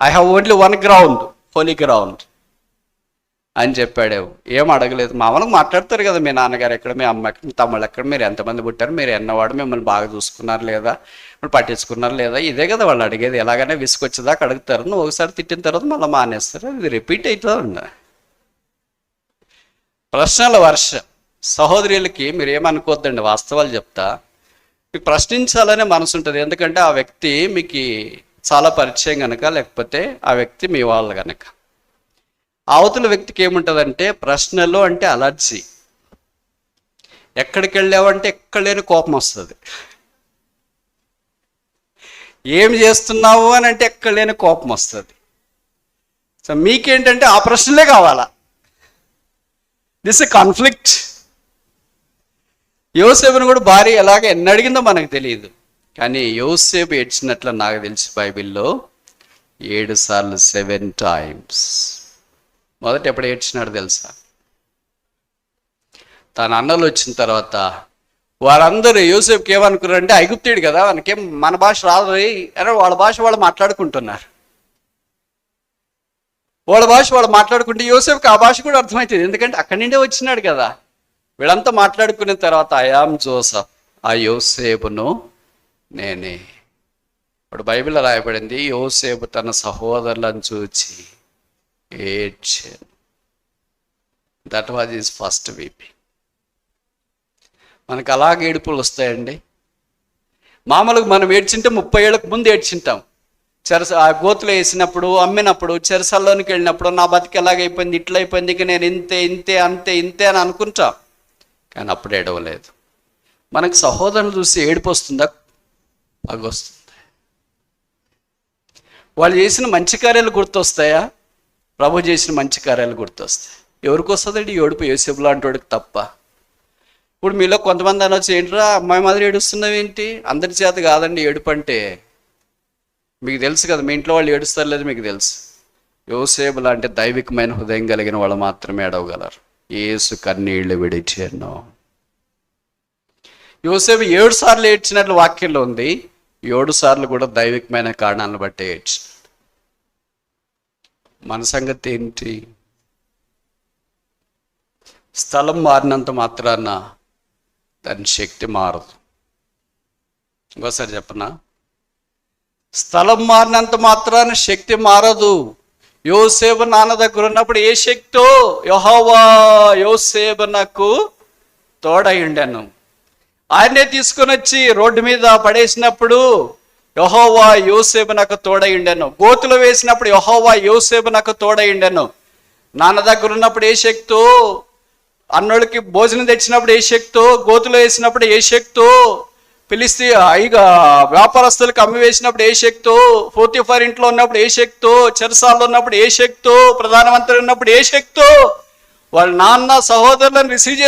I have only one ground, holy ground అని చెప్పాడు. ఏం అడగలేదు. మామూలుగా మాట్లాడతారు కదా, మీ నాన్నగారు ఎక్కడ, మీ అమ్మ ఎక్కడ, మీ తమ్ముళ్ళు ఎక్కడ, మీరు ఎంతమంది పుట్టారు, మీరు ఎన్నవాడు, మిమ్మల్ని బాగా చూసుకున్నారు లేదా, మీరు పట్టించుకున్నారు లేదా, ఇదే కదా వాళ్ళు అడిగేది. ఎలాగైనా విసుకొచ్చేదాకా అడుగుతారు. నువ్వు ఒకసారి తిట్టిన తర్వాత మళ్ళీ మానేస్తారు, ఇది రిపీట్ అవుతుంది. ప్రశ్నల వర్షం. సహోదరులకి మీరు ఏమనుకోవద్దండి, వాస్తవాలు చెప్తా. మీకు ప్రశ్నించాలనే మనసు ఉంటుంది, ఎందుకంటే ఆ వ్యక్తి మీకు చాలా పరిచయం కనుక, లేకపోతే ఆ వ్యక్తి మీ వాళ్ళు కనుక. అవతల వ్యక్తికి ఏముంటుందంటే ప్రశ్నలు అంటే అలర్జీ. ఎక్కడికి వెళ్ళావంటే ఎక్కడ లేని కోపం వస్తుంది. ఏం చేస్తున్నావు అని అంటే ఎక్కడ లేని కోపం వస్తుంది. సో మీకేంటంటే ఆ ప్రశ్నలే కావాలా. This a conflict. యోసేపును కూడా భార్య ఎలాగ ఎన్ని అడిగిందో మనకు తెలియదు, కానీ యోసేపు ఏడ్చినట్లు నాకు తెలిసి బైబిల్లో 7 సార్లు 7 times. మొదట ఎప్పుడు ఏడ్చినాడు తెలుసా? తన అన్నలు వచ్చిన తర్వాత వారందరూ యోసేపుకి ఏమనుకున్నారంటే, ఐగుప్తీయుడు కదా, మనకేం మన భాష రాదు అని వాళ్ళ భాష వాళ్ళు మాట్లాడుకుంటున్నారు. వాళ్ళ భాష వాళ్ళు మాట్లాడుకుంటే యోసేపుకి ఆ భాష కూడా అర్థమవుతుంది, ఎందుకంటే అక్కడి నుండే వచ్చినాడు కదా. వీళ్ళంతా మాట్లాడుకున్న తర్వాత ఐ యామ్ జోసెఫ్, ఆ యోసేపును నేనే. ఇప్పుడు బైబిల్లో రాయబడింది, యోసేపు తన సహోదరులను చూచి ఏడ్చాను. That was his first weeping. మనకు అలాగే ఏడుపులు వస్తాయండి. మామూలుగా మనం ఏడ్చింటే 30 ఏళ్ళకు ముందు ఏడ్చింటాం. ఆ గోతులు వేసినప్పుడు, అమ్మినప్పుడు, చెరసల్లోనికి వెళ్ళినప్పుడు, నా బతికి ఎలాగైపోయింది, ఇట్లా అయిపోయింది, ఇక నేను ఇంతే ఇంతే అంతే ఇంతే అని అనుకుంటాం, కానీ అప్పుడు ఏడవలేదు. మనకు సహోదరులు చూసి ఏడుపు వస్తుందా? పగొస్తుంది. వాళ్ళు చేసిన మంచి కార్యాలు గుర్తొస్తాయా? ప్రభు చేసిన మంచి కార్యాలు గుర్తొస్తాయి. ఎవరికి వస్తుందండి ఏడుపు? యోసేపు లాంటి వాడికి తప్ప. ఇప్పుడు మీలో కొంతమంది అనొచ్చు, ఏంట్రా అమ్మాయి మాదిరి ఏడుస్తున్నావు ఏంటి? అందరి చేత కాదండి ఏడుపు అంటే. మీకు తెలుసు కదా, మీ ఇంట్లో వాళ్ళు ఏడుస్తారు లేదు మీకు తెలుసు. యోసేపు లాంటి దైవికమైన హృదయం కలిగిన వాళ్ళు మాత్రమే ఏడవగలరు. యేసు కన్నీళ్లు విడిచెను. యోసేపు 7 సార్లు ఏడ్చినట్లు వాక్యంలో ఉంది. 7 సార్లు కూడా దైవికమైన కారణాలను బట్టి ఏడ్చి. మన సంగతి ఏంటి? స్థలం మారినంత మాత్రాన దాని శక్తి మారదు. ఇంకోసారి చెప్పనా? స్థలం మారినంత మాత్రాన శక్తి మారదు. యోసేపు నాన్న దగ్గర ఉన్నప్పుడు ఏ శక్తో? యెహోవా యోసేపు నాకు తోడై ఉండెను. ఆయనే తీసుకొని వచ్చి రోడ్డు మీద పడేసినప్పుడు యెహోవా యోసేపు నాకు తోడై ఉండెను. గోతులో వేసినప్పుడు యెహోవా యోసేపు నాకు తోడై ఉండెను. నాన్న దగ్గర ఉన్నప్పుడు ఏ శక్తో? అన్నోళ్ళకి భోజనం తెచ్చినప్పుడు ఏ శక్తో? గోతులో వేసినప్పుడు ఏ శక్తో? పిలిస్తే వ్యాపారస్తులకు అమ్మి వేసినప్పుడు ఏ శక్తో? 44 ఇంట్లో ఉన్నప్పుడు ఏ శక్తో? చెరసాల్లో ఉన్నప్పుడు ఏ శక్తో? ప్రధానమంత్రి ఉన్నప్పుడు ఏ శక్తో? వాళ్ళ నాన్న సహోదరులను రిసీవ్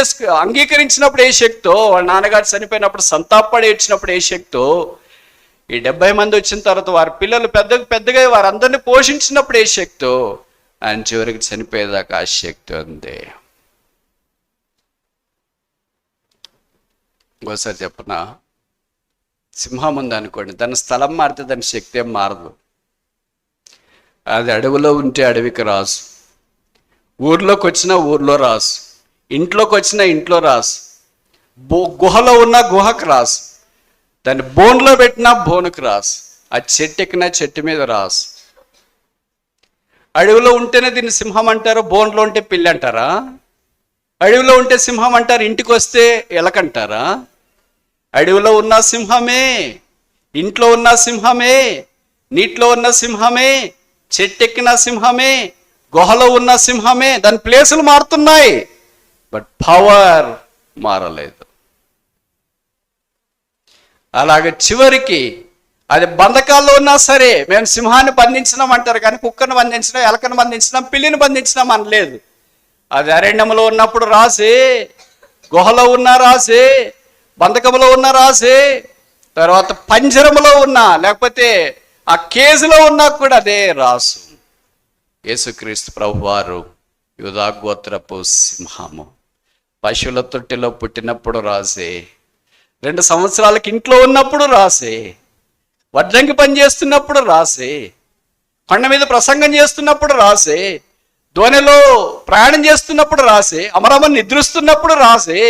అంగీకరించినప్పుడు ఏ శక్తో? వాళ్ళ నాన్నగారు చనిపోయినప్పుడు సంతాపడి ఏడ్చినప్పుడు ఏ శక్తో? ఈ 70 మంది వచ్చిన తర్వాత వారి పిల్లలు పెద్దగా వారందరినీ పోషించినప్పుడు ఏ శక్తో? ఆయన చివరికి చనిపోయేదాకా ఆ శక్తి ఉంది. ఇంకోసారి చెప్పనా? సింహం ఉంది అనుకోండి, దాని స్థలం మారితే దాని శక్తి ఏం మారదు. అది అడవిలో ఉంటే అడవికి రాసు, ఊర్లోకి వచ్చినా ఊర్లో రాసు, ఇంట్లోకి వచ్చినా ఇంట్లో రాసు, గుహలో ఉన్న గుహకు రాసు, దాన్ని బోన్లో పెట్టినా బోనుకు రాసు, ఆ చెట్టు ఎక్కినా చెట్టు మీద రాసు. అడవిలో ఉంటేనే దీన్ని సింహం అంటారు, బోన్లో ఉంటే పిల్లి అంటారా? అడవిలో ఉంటే సింహం అంటారు, ఇంటికి వస్తే ఎలకంటారా? అడవిలో ఉన్న సింహమే, ఇంట్లో ఉన్న సింహమే, నీటిలో ఉన్న సింహమే, చెట్టెక్కిన సింహమే, గుహలో ఉన్న సింహమే. దాని ప్లేసులు మారుతున్నాయి, బట్ పవర్ మారలేదు. అలాగే చివరికి అది బంధకాల్లో ఉన్నా సరే మేము సింహాన్ని బంధించినాం అంటారు, కానీ కుక్కను బంధించినాం, ఎలకను బంధించినాం, పిల్లిని బంధించినాం అనలేదు. అది అరణ్యంలో ఉన్నప్పుడు రాసే, గుహలో ఉన్న రాసే, బంధకంలో ఉన్న రాసే, తర్వాత పంజరములో ఉన్నా లేకపోతే ఆ కేజులో ఉన్నా కూడా అదే రాసు. యేసుక్రీస్తు ప్రభువారు యూదా గోత్రపు సింహము. పశువుల తొట్టిలో పుట్టినప్పుడు రాసే, 2 సంవత్సరాలకి ఇంట్లో ఉన్నప్పుడు రాసే, వడ్రంగి పని చేస్తున్నప్పుడు రాసే, కొండ మీద ప్రసంగం చేస్తున్నప్పుడు రాసే, దోణిలో ప్రయాణం చేస్తున్నప్పుడు రాసే, అమరమని నిద్రిస్తున్నప్పుడు రాసే,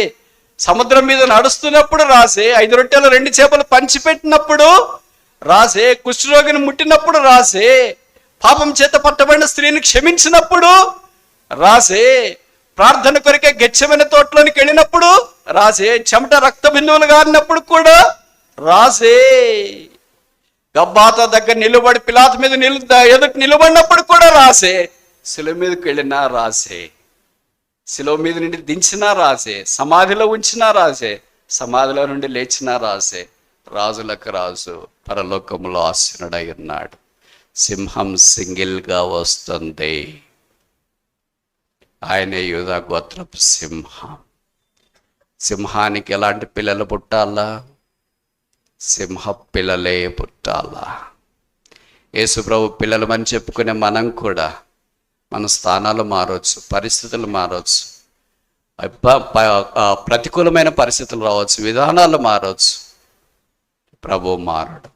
సముద్రం మీద నడుస్తున్నప్పుడు రాసే, 5 రొట్టెలు 2 చేపలు పంచిపెట్టినప్పుడు రాసే, కుష్ఠరోగిని ముట్టినప్పుడు రాసే, పాపం చేత పట్టబడిన స్త్రీని క్షమించినప్పుడు రాసే, ప్రార్థన కొరికే గెచ్చమైన తోటలోనికి వెళ్ళినప్పుడు రాసే, చెమట రక్త బిందువులు గారినప్పుడు కూడా రాసే, గబ్బాతా దగ్గర నిలబడి పిలాతు మీద ఎదుటి నిలబడినప్పుడు కూడా రాసే, శిలువ మీదకి వెళ్ళినా రాసే, శిలువ మీద నుండి దించినా రాసే, సమాధిలో ఉంచినా రాసే, సమాధిలో నుండి లేచినా రాసే. రాజులకు రాజు పరలోకములో ఆసీనుడై ఉన్నాడు. సింహం సింగిల్గా వస్తుంది. ఆయనే యూదా గోత్రపు సింహం. సింహానికి ఎలాంటి పిల్లలు పుట్టాలా? సింహ పిల్లలే పుట్టాలా? యేసుప్రభు పిల్లలమని చెప్పుకునే మనం కూడా మన స్థానాలు మారవచ్చు, పరిస్థితులు మారవచ్చు, ప్రతికూలమైన పరిస్థితులు రావచ్చు, విధానాలు మారవచ్చు. ప్రభు మారడు.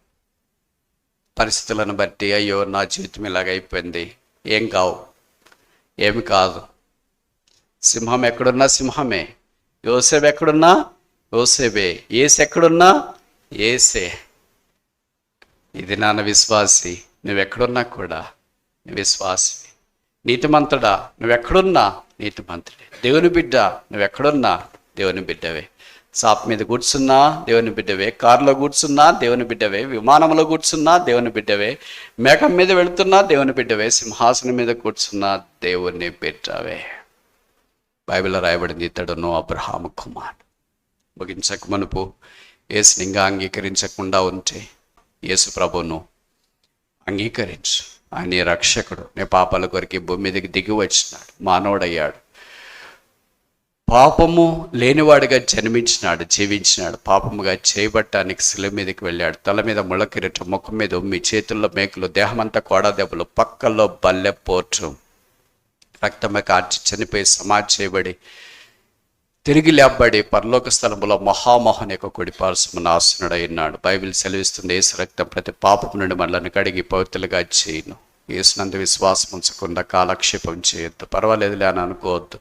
పరిస్థితులను బట్టి అయ్యో నా జీవితం ఇలాగైపోయింది, ఏం కావు, ఏమి కాదు. సింహం ఎక్కడున్నా సింహమే, యోసేపు ఎక్కడున్నా యోసేపే, ఏసు ఎక్కడున్నా ఏసే. ఇది నాన్న విశ్వాసి, నువ్వెక్కడున్నా కూడా విశ్వాసి. నీతిమంతుడా నువ్వెక్కడున్నా నీతిమంతుడే. దేవుని బిడ్డ నువ్వెక్కడున్నా దేవుని బిడ్డవే. సాప్ మీద కూర్చున్నా దేవుని బిడ్డవే, కారులో కూర్చున్నా దేవుని బిడ్డవే, విమానంలో కూర్చున్నా దేవుని బిడ్డవే, మేఘం మీద వెళుతున్నా దేవుని బిడ్డవే, సింహాసనం మీద కూర్చున్నా దేవుని బిడ్డవే. బైబిల్లో రాయబడింది, ఇతడును అబ్రహాము కుమారుడు. ముగించక మునుపు యేసుని ఇంకా అంగీకరించకుండా ఉంటే యేసు ప్రభును అంగీకరించు. ఆయన రక్షకుడు. నీ పాపాల కొరికి భూమి మీదకి దిగి వచ్చినాడు, మానవుడయ్యాడు, పాపము లేనివాడిగా జన్మించినాడు, జీవించినాడు, పాపముగా చేయబట్టానికి శిలువ మీదకి వెళ్ళాడు. తల మీద ముళ్ళ కిరీటం, ముఖం మీద ఉమ్మి, చేతుల్లో మేకులు, దేహమంతా కోడా దెబ్బలు, పక్కల్లో బల్లె పోటు, రక్తమే కార్చి చనిపోయి సమాధి చేయబడి తిరిగి లేపబడి పరలోక స్థలములో మహామోహన్ యొక్క కుడిపార్శ్వమున ఆసీనుడైనాడు. బైబిల్ సెలవిస్తుంది, యేసు రక్తం ప్రతి పాపము నుండి మనల్ని కడిగి పవిత్రులుగా చేయను. యేసునందు విశ్వాసం ఉంచకుండా కాలక్షేపం చేయొద్దు. పర్వాలేదులే అని అనుకోవద్దు.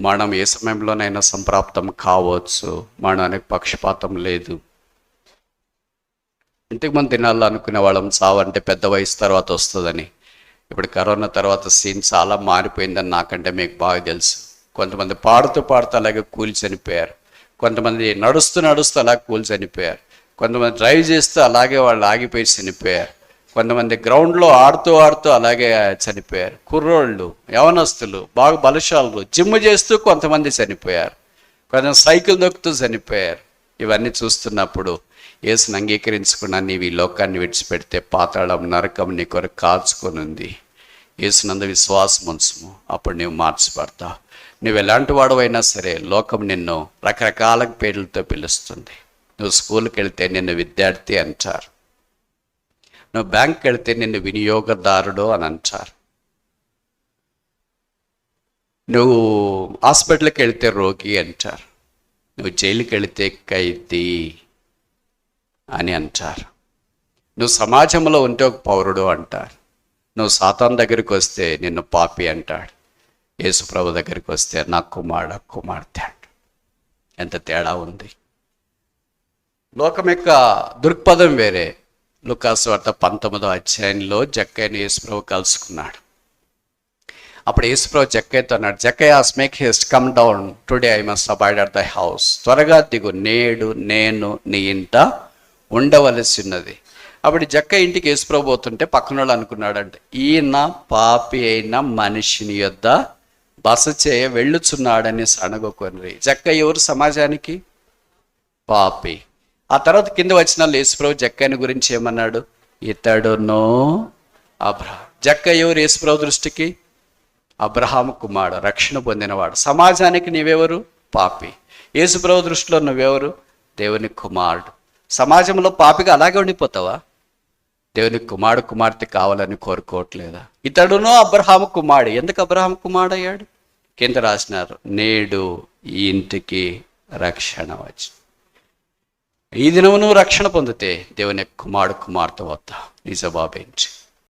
మరణం ఏ సమయంలోనైనా సంప్రాప్తం కావచ్చు. మరణానికి పక్షపాతం లేదు. ఇంతకుముందు దినాల్లో అనుకునే వాళ్ళం చావంటే పెద్ద వయసు తర్వాత వస్తుందని. ఇప్పుడు కరోనా తర్వాత సీన్ చాలా మారిపోయిందని నాకంటే మీకు బాగా తెలుసు. కొంతమంది పాడుతూ అలాగే కూలి చనిపోయారు. కొంతమంది నడుస్తూ అలాగే కూలి చనిపోయారు. కొంతమంది డ్రైవ్ చేస్తూ అలాగే వాళ్ళు ఆగిపోయి చనిపోయారు. కొంతమంది గ్రౌండ్లో ఆడుతూ అలాగే చనిపోయారు. కుర్రోళ్ళు, యవనస్తులు, బాగా బలశాలు జిమ్ చేస్తూ కొంతమంది చనిపోయారు. కొంతమంది సైకిల్ దొక్కుతూ చనిపోయారు. ఇవన్నీ చూస్తున్నప్పుడు యేసుని అంగీకరించకుండా నీవు ఈ లోకాన్ని విడిచిపెడితే పాతాళం, నరకం నీ కొరకు కాచుకొని ఉంది. యేసునందు విశ్వాసం ఉంచుము, అప్పుడు నీవు మార్చబడతావు. నువ్వు ఎలాంటి వాడవైనా సరే లోకం నిన్ను రకరకాల పేర్లతో పిలుస్తుంది. నువ్వు స్కూల్కి వెళ్తే నిన్ను విద్యార్థి అంటారు. నువ్వు బ్యాంక్కి వెళ్తే నిన్ను వినియోగదారుడు అని అంటారు. నువ్వు హాస్పిటల్కి వెళ్తే రోగి అంటారు. నువ్వు జైలుకి వెళితే ఖైదీ అని అంటారు. నువ్వు సమాజంలో ఉంటే ఒక పౌరుడు అంటారు. నువ్వు సాతాను దగ్గరికి వస్తే నిన్ను పాపి అంటాడు. యేసు ప్రభు దగ్గరికి వస్తే నా కుమారుడు, కుమార్తె అంట. ఎంత తేడా ఉంది. లోకం యొక్క దృక్పథం వేరే. లూకాసు వార్త 19వ అధ్యాయంలో జక్కయ్యను యేసు ప్రభు కలుసుకున్నాడు. అప్పుడు యేసు ప్రభు జక్కయ్యతో అన్నాడు, జక్కయ్య, make haste, come down, today I must abide at the house. త్వరగా దిగు, నేడు నేను నీ ఇంట ఉండవలసి ఉన్నది. అప్పుడు జక్కయ్య ఇంటికి యేసు ప్రభు పోతుంటే పక్కన వాళ్ళు అనుకున్నాడంటే, ఈయన పాపి అయిన మనిషిని యొద్ద బస చేయ వెళ్ళుచున్నాడని సణగొకొని. జక్కయ్య ఎవరు సమాజానికి? పాపి. ఆ తర్వాత కింద వచ్చిన యేసుప్రభు జక్కయ్యని గురించి ఏమన్నాడు? ఇతడునో అబ్రహాం. జక్కయ్య ఎవరు యేసుప్రభు దృష్టికి? అబ్రహాము కుమారుడు, రక్షణ పొందినవాడు. సమాజానికి నీవెవరు? పాపి. యేసుప్రభు దృష్టిలో నువ్వెవరు? దేవుని కుమారుడు. సమాజంలో పాపిగా అలాగే ఉండిపోతావా? దేవుని కుమారుడు, కుమార్తె కావాలని కోరుకోవట్లేదా? ఇతడునో అబ్రహాము కుమారుడు. ఎందుకు అబ్రహాము కుమారుడు అయ్యాడు? కింద రాసినారు, నేడు ఈ ఇంటికి రక్షణ వచ్చి. ఈ దినము నువ్వు రక్షణ పొందితే దేవుని కుమారుడు, కుమార్తె వద్ద నీ జవాబేంటి?